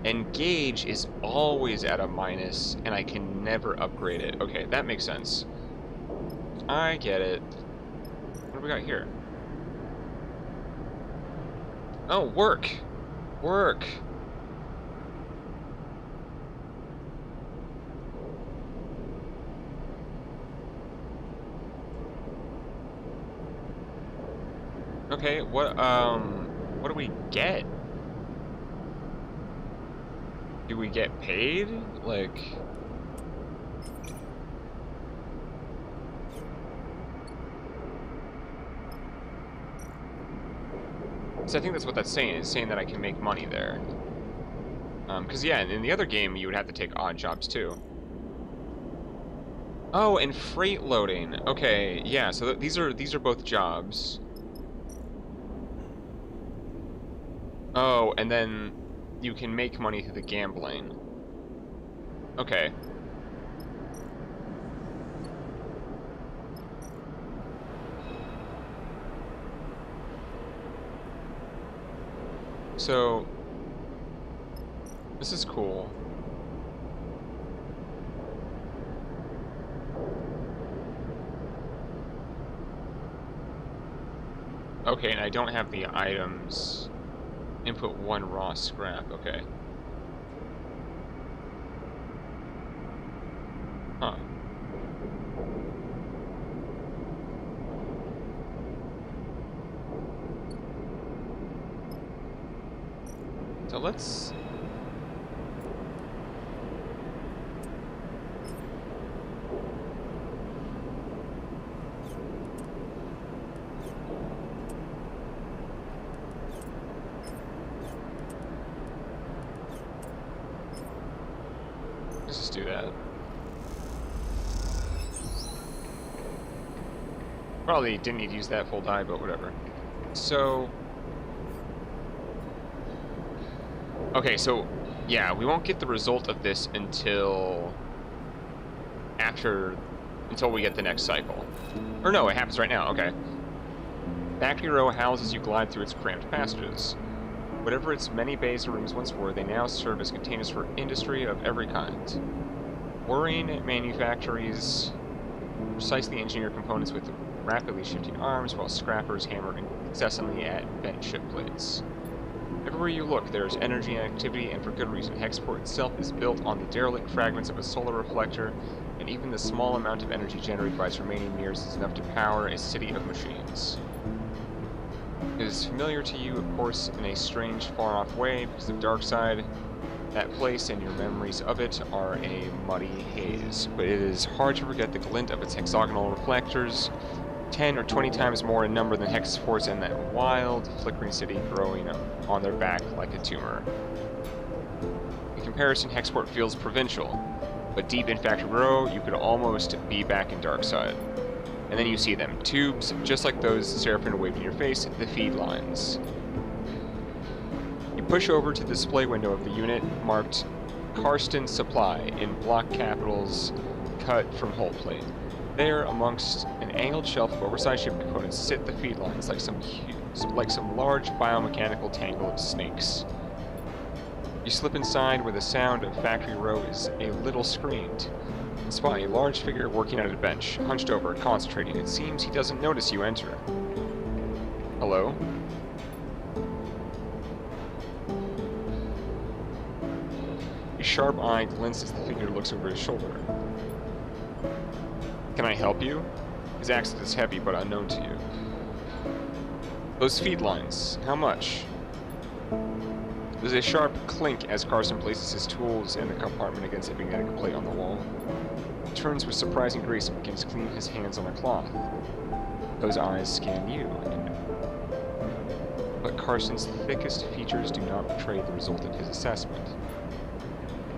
And Gauge is always at a minus, and I can never upgrade it. Okay, that makes sense. I get it. What do we got here? Oh, work! Work! Okay, what do we get? Do we get paid? Like... So I think that's what that's saying. It's saying that I can make money there. Because yeah, in the other game, you would have to take odd jobs too. Oh, and freight loading. Okay, yeah. So these are both jobs. Oh, and then you can make money through the gambling. Okay. So this is cool. Okay, and I don't have the items. Input 1 raw scrap, okay. Huh. So let's... Let's just do that. Probably didn't need to use that full die, but whatever. So... Okay, so, yeah, we won't get the result of this until we get the next cycle. Or no, it happens right now, okay. Factory Row houses you glide through its cramped passages. Whatever its many bays and rooms once were, they now serve as containers for industry of every kind. Whirring manufactories precisely engineer components with rapidly shifting arms, while scrappers hammer incessantly at bent ship plates. Everywhere you look, there is energy and activity, and for good reason. Hexport itself is built on the derelict fragments of a solar reflector, and even the small amount of energy generated by its remaining mirrors is enough to power a city of machines. It is familiar to you, of course, in a strange, far-off way, because of Darkside. That place and your memories of it are a muddy haze, but it is hard to forget the glint of its hexagonal reflectors, 10 or 20 times more in number than Hexport's, and that wild, flickering city growing on their back like a tumor. In comparison, Hexport feels provincial, but deep in Factory Row, you could almost be back in Darkside. And then you see them, tubes, just like those Seraphim waved in your face, the feed lines. You push over to the display window of the unit, marked Karsten Supply in block capitals cut from hull plate. There, amongst an angled shelf of oversized ship components, sit the feed lines like some large biomechanical tangle of snakes. You slip inside where the sound of Factory Row is a little screened, and spot a large figure working at a bench, hunched over, concentrating. It seems he doesn't notice you enter. Hello? A sharp eye glints as the figure looks over his shoulder. Can I help you? His accent is heavy but unknown to you. Those feed lines, how much? There's a sharp clink as Carson places his tools in the compartment against a magnetic plate on the wall. He turns with surprising grace and begins cleaning his hands on a cloth. Those eyes scan you, but Carson's thickest features do not betray the result of his assessment.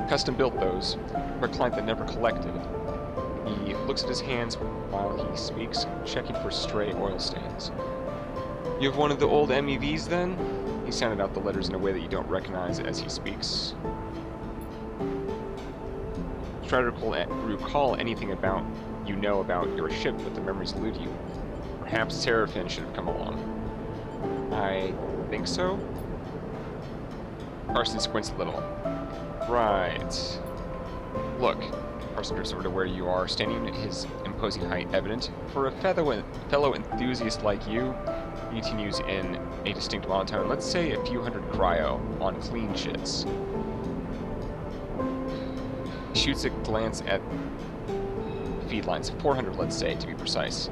Custom built those, for a client that never collected. He looks at his hands while he speaks, checking for stray oil stains. You have one of the old MEVs, then? He sounded out the letters in a way that you don't recognize as he speaks. Try to recall anything about your ship, but the memories elude you. Perhaps Seraphim should have come along. I think so? Carson squints a little. Right. Look. Carson drifts over to where you are, standing, his imposing height evident. For a fellow enthusiast like you, he continues in a distinct monotone. Let's say a few hundred cryo on clean shits. He shoots a glance at the feed lines. 400, let's say, to be precise.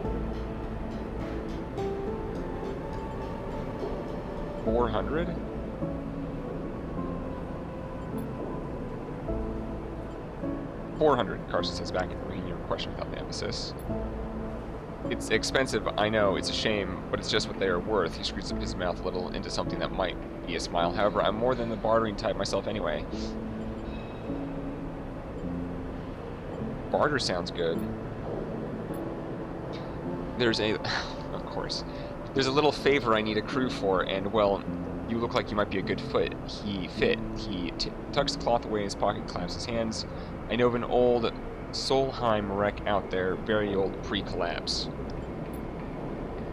400? $400, Carson says back in your question without the emphasis. It's expensive, I know, it's a shame, but it's just what they are worth. He screws up his mouth a little into something that might be a smile. However, I'm more than the bartering type myself anyway. Barter sounds good. There's a... of course. There's a little favor I need a crew for, and, well, you look like you might be a good fit. He tucks the cloth away in his pocket and claps his hands. I know of an old Solheim wreck out there, very old, pre-collapse.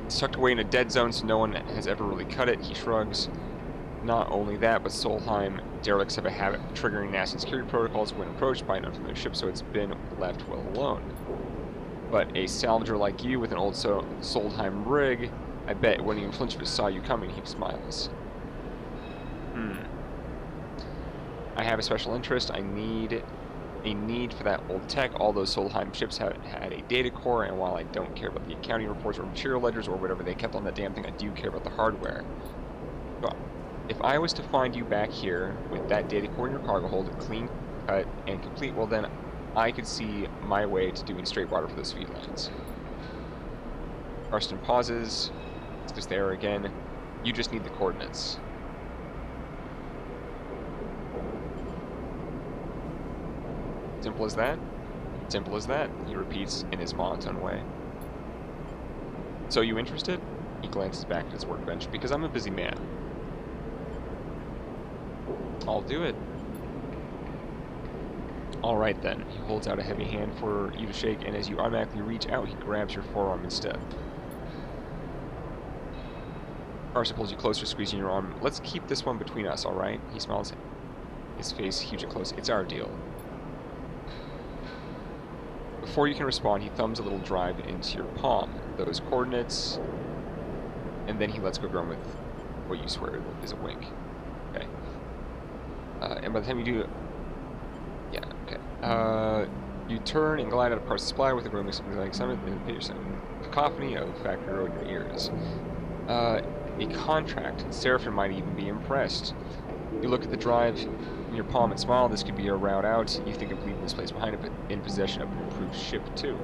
It's tucked away in a dead zone, so no one has ever really cut it. He shrugs. Not only that, but Solheim derelicts have a habit of triggering nasty security protocols when approached by an unfamiliar ship, so it's been left well alone. But a salvager like you with an old Solheim rig, I bet it wouldn't even flinch if it saw you coming. He smiles. I have a special interest. I need a need for that old tech. All those Solheim ships had a data core, and while I don't care about the accounting reports or material ledgers or whatever they kept on that damn thing, I do care about the hardware. But if I was to find you back here with that data core in your cargo hold, clean cut and complete, well then I could see my way to doing straight water for those feed lines. Karsten pauses. It's just there again. You just need the coordinates. Simple as that? Simple as that, he repeats in his monotone way. So you interested? He glances back at his workbench. Because I'm a busy man. I'll do it. Alright then. He holds out a heavy hand for you to shake, and as you automatically reach out, he grabs your forearm instead. Karsten pulls you closer, squeezing your arm. Let's keep this one between us, alright? He smiles, his face huge and close. It's our deal. Before you can respond, he thumbs a little drive into your palm. Those coordinates, and then he lets go ground with what you swear is a wink. Okay. And by the time you do... Yeah, okay. You turn and glide out of Carson's supply with a grooming something like summit and Peterson. Cacophony of factory road in your ears. A contract. Seraphim might even be impressed. You look at the drive in your palm and smile. This could be a route out. You think of leaving this place behind, but in possession of an improved ship, too.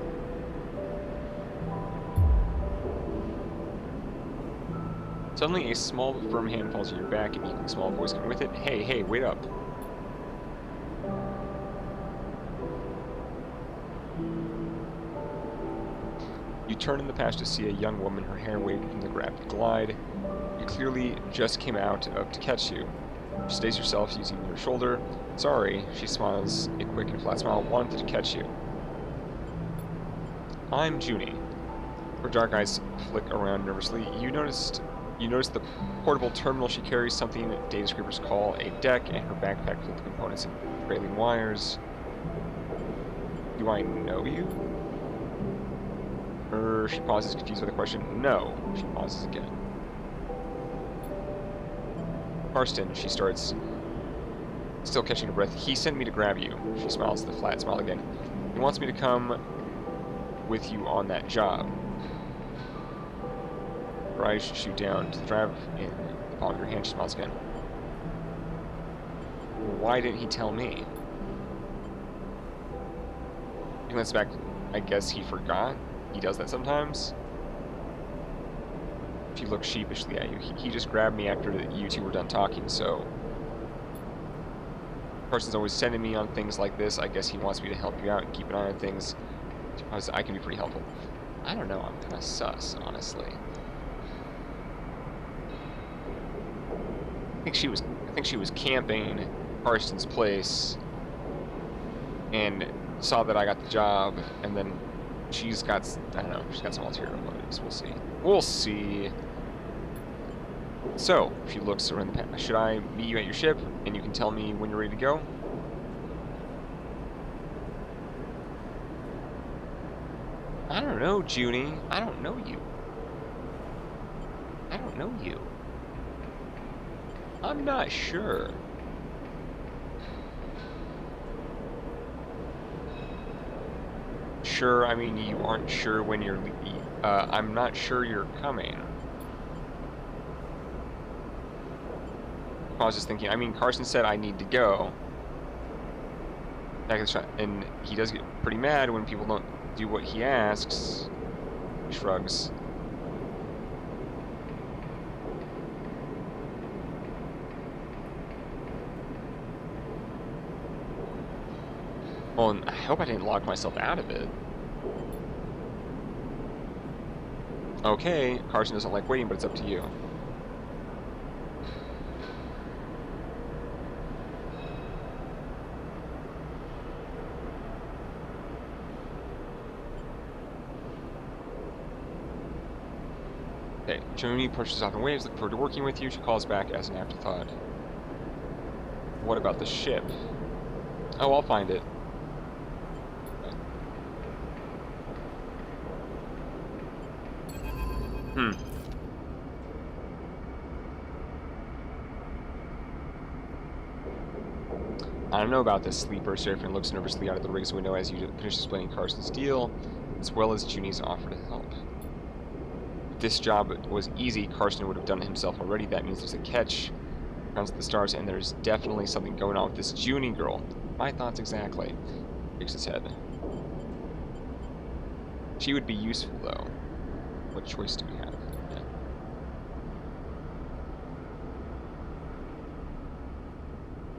Suddenly, a small but firm hand falls on your back, and equally small voice coming with it. Hey, hey, wait up. You turn in the patch to see a young woman, her hair waving from the rapid glide. You clearly just came out of to catch you. She stays herself, using your shoulder. Sorry, she smiles a quick and flat smile. Wanted to catch you. I'm Junie. Her dark eyes flick around nervously. You notice the portable terminal she carries, something that data scrapers call a deck, and her backpack filled with components and trailing wires. Do I know you? She pauses, confused by the question. No. She pauses again. Karsten, she starts, still catching her breath. He sent me to grab you. She smiles the flat smile again. He wants me to come with you on that job. Her eyes shoot down to the drive in the palm of your hand. She smiles again. Why didn't he tell me? He glances back. I guess he forgot. He does that sometimes. She looks sheepishly at you. He just grabbed me after you two were done talking, so... The person's always sending me on things like this. I guess he wants me to help you out and keep an eye on things. Because I can be pretty helpful. I don't know. I'm kind of sus, honestly. I think she was camping at Karsten's place and saw that I got the job, and then she's got, I don't know, she's got some ulterior motives. We'll see. We'll see. So, she looks around the pen. Should I meet you at your ship, and you can tell me when you're ready to go? I don't know, Junie. I don't know you. I don't know you. I'm not sure. Sure, I mean, you aren't sure when you're... I'm not sure you're coming. I was just thinking, I mean, Karsten said I need to go. And he does get pretty mad when people don't do what he asks. Shrugs. Well, and I hope I didn't lock myself out of it. Okay, Carson doesn't like waiting, but it's up to you. Okay, Joni pushes off and waves, looking forward to working with you. She calls back as an afterthought. What about the ship? Oh, I'll find it. I don't know about this. Sleeper Seraphin looks nervously out of the rig's window as you finish explaining Carson's deal, as well as Junie's offer to help. If this job was easy, Carson would have done it himself already. That means there's a catch. Comes at the stars, and there's definitely something going on with this Junie girl. My thoughts exactly. Shakes his head. She would be useful, though. What choice do we have? Yeah.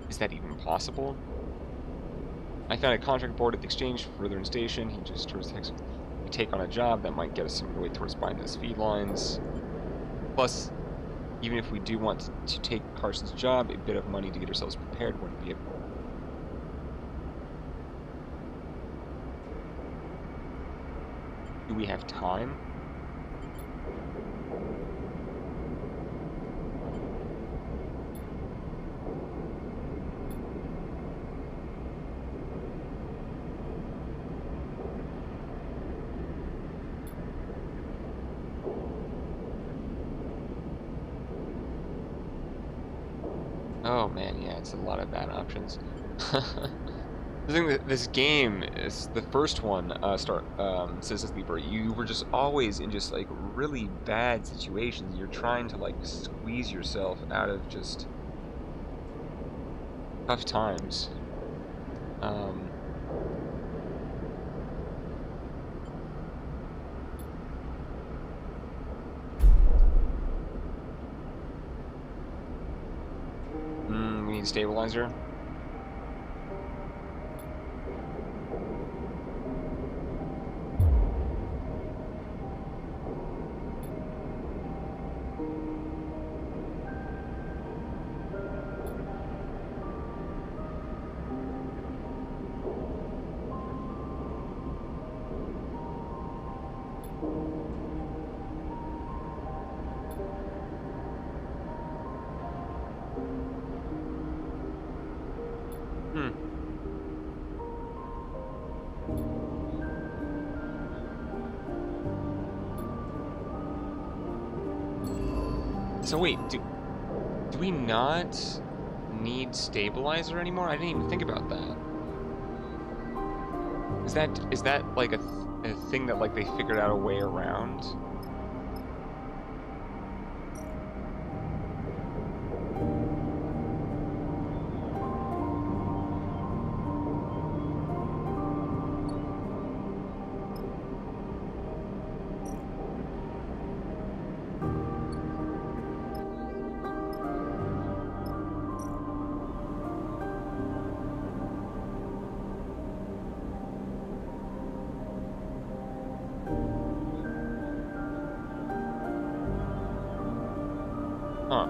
Is that even possible? I found a contract board at the exchange for further in station. He just towards the we take on a job that might get us some way towards buying those feed lines. Plus, even if we do want to take Carson's job, a bit of money to get ourselves prepared wouldn't be a... Do we have time? Oh man, yeah, it's a lot of bad options. The thing that this game is the first one, Citizen Sleeper, you were just always in just like really bad situations. You're trying to like squeeze yourself out of just tough times. We need a stabilizer. So wait, do we not need stabilizer anymore? I didn't even think about that. Is that like a thing that like they figured out a way around? Huh.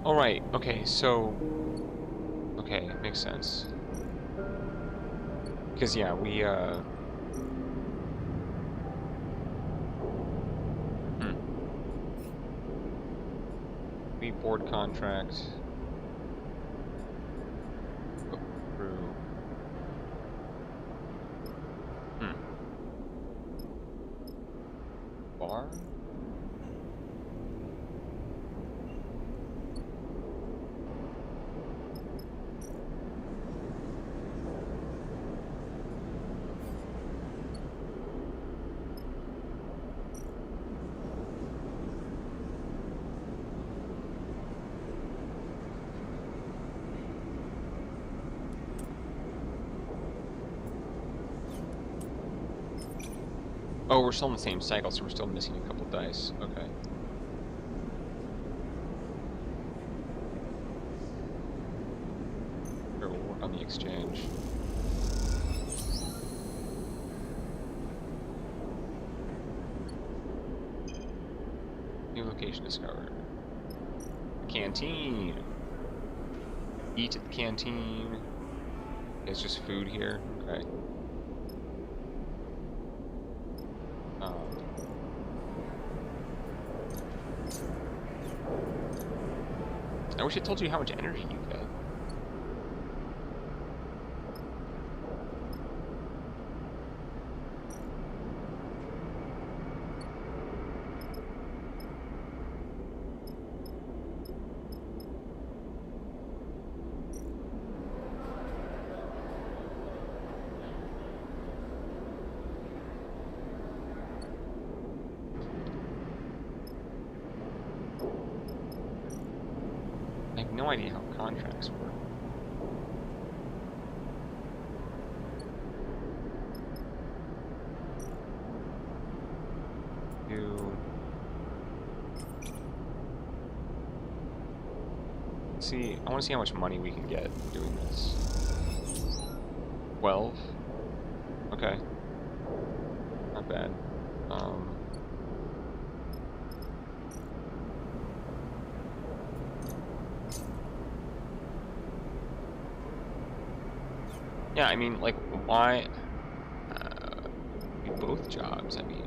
All right. Okay. So. Okay, makes sense. Because yeah, we we board contract. Go through. Bar. Oh, we're still in the same cycle, so we're still missing a couple dice. Okay. Here, we'll work on the exchange. New location discovered. Canteen. Eat at the canteen. It's just food here. Okay. I wish I told you how much energy you get. I have no idea how contracts work. See, I want to see how much money we can get doing this. 12. Okay. Not bad. Yeah, I mean, like, why? Both jobs, I mean.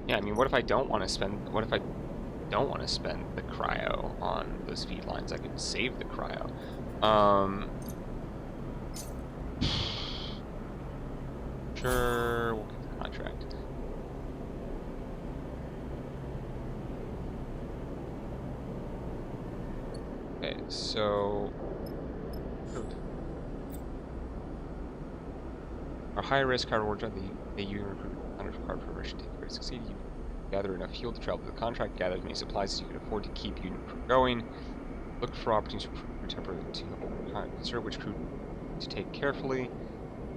Yeah, I mean, what if I don't want to spend, what if I don't want to spend the cryo on those feed lines? I could save the cryo. Sure, we'll get the contract. Okay, so our high-risk hard work job, the union recruit card for mission take to succeed. You gather enough fuel to travel to the contract, gather as many supplies as you can afford to keep union crew going. Look for opportunities for temporary to consider which crew to take carefully.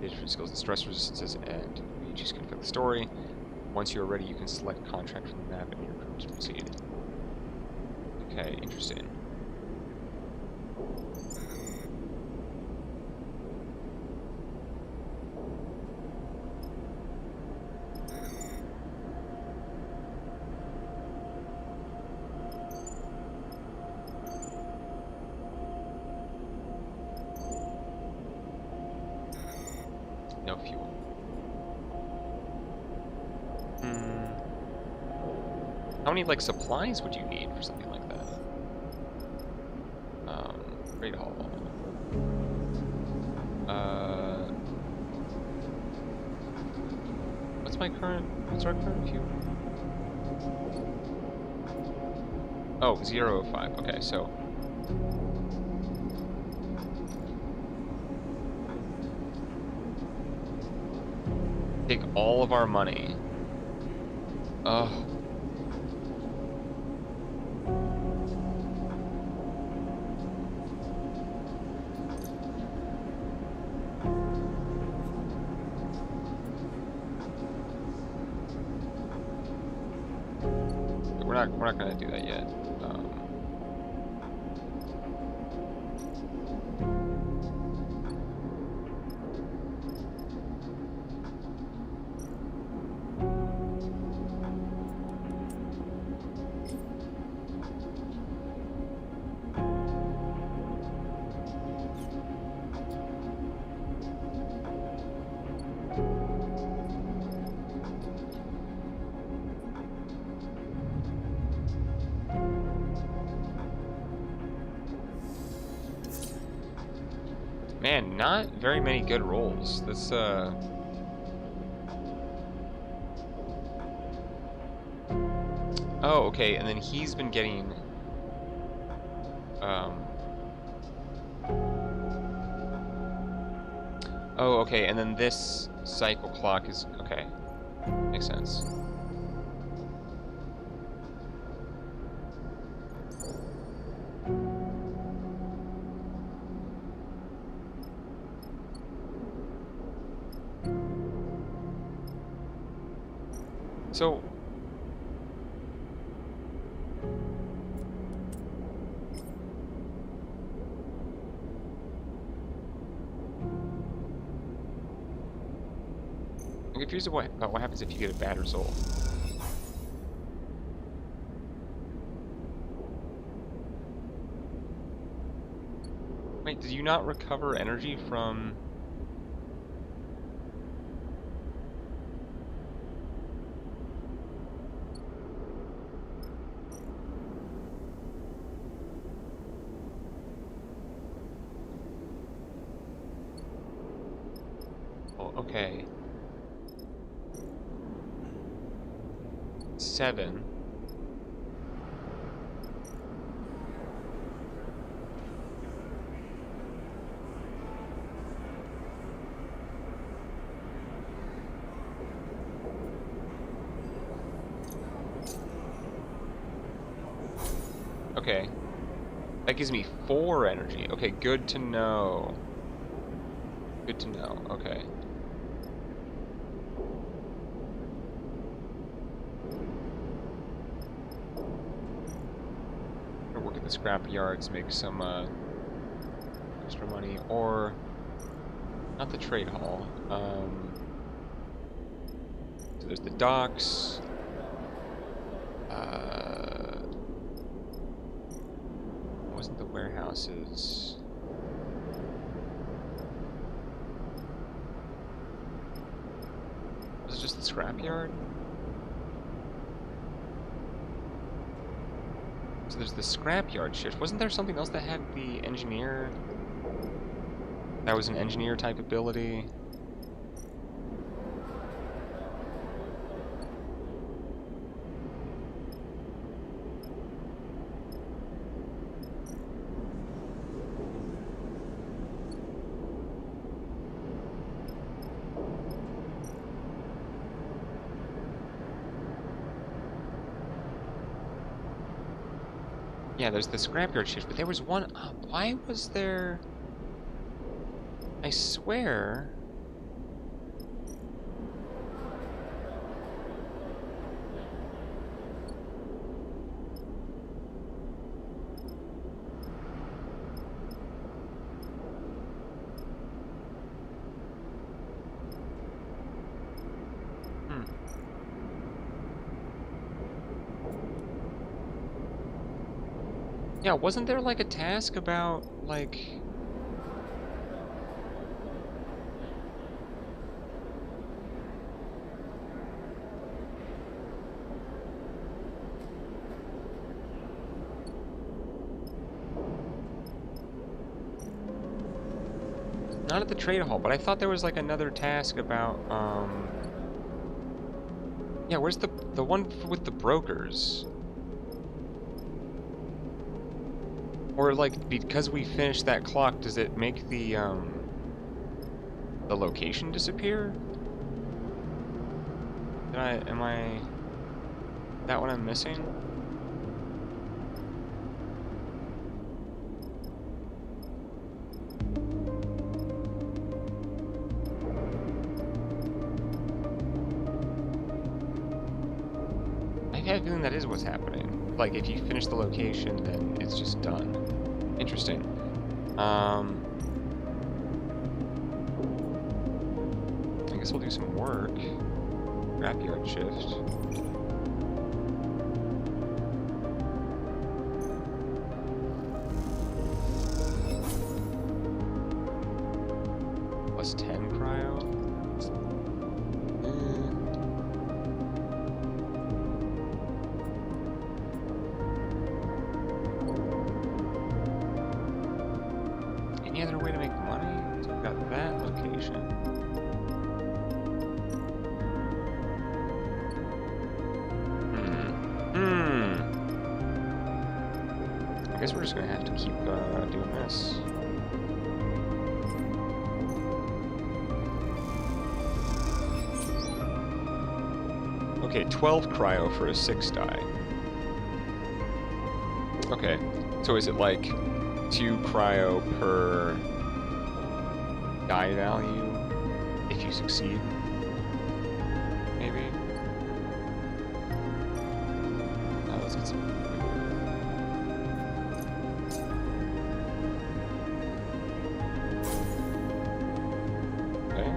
Different skills and stress resistances, and you just conflict the story. Once you are ready, you can select contract from the map and your crew to proceed. Okay, interesting. No fuel. How many, like, supplies would you need for something like that? Great haul. What's our current fuel? Oh, 0.05. Okay, so take all of our money. Ugh. We're not gonna do that yet. Man, not very many good rolls. This, Oh, okay, and then he's been getting... Oh, okay, and then this cycle clock is... Okay. Makes sense. So, I'm confused about what happens if you get a bad result. Wait, did you not recover energy from... Oh, okay. 7. Okay. That gives me 4 energy. Okay, good to know. Good to know. Okay. Or work at the scrap yards, make some extra money, or not the trade hall. So there's the docks. Wasn't the warehouses? Was it just the scrapyard? So there's the scrapyard shift. Wasn't there something else that had the engineer? That was an engineer type ability. Yeah, there's the scrapyard shift, but there was one... why was there... I swear... Yeah, wasn't there like a task about, like... Not at the trade hall, but I thought there was like another task about, yeah, where's the one with the brokers? Or like, because we finished that clock, does it make the location disappear? Am I that what I'm missing? I have a feeling that is what's happening. Like, if you finish the location, then it's just done. Interesting. I guess we'll do some work. Scrapyard shift. Plus 10 cryo. Any other way to make money? So we've got that location. I guess we're just gonna have to keep doing this. Okay, 12 cryo for a 6 die. Okay, so is it like 2 cryo per die value if you succeed? Maybe? Let's get some. Okay.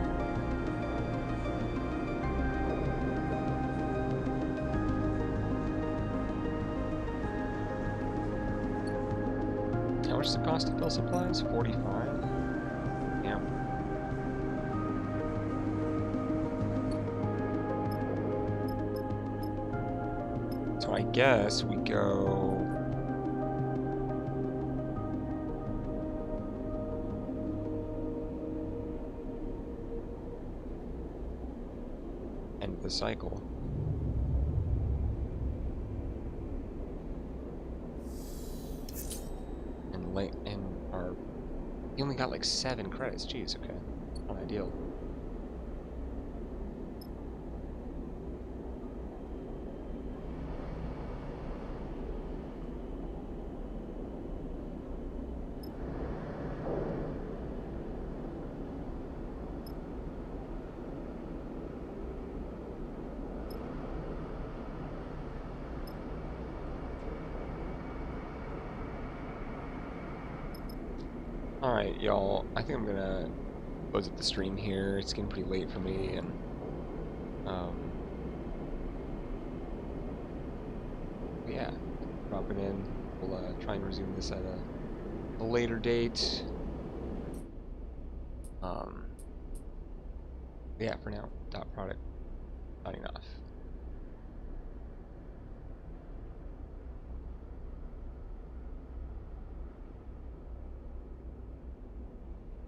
How much does it cost to fill supplies? 45? Yeah. So I guess we go... end the cycle. And our... He only got like 7 credits. Jeez, okay. Not ideal. Alright, y'all. I think I'm gonna close up the stream here. It's getting pretty late for me, and yeah, drop it in. We'll try and resume this at a later date. Yeah, for now, dot product signing off.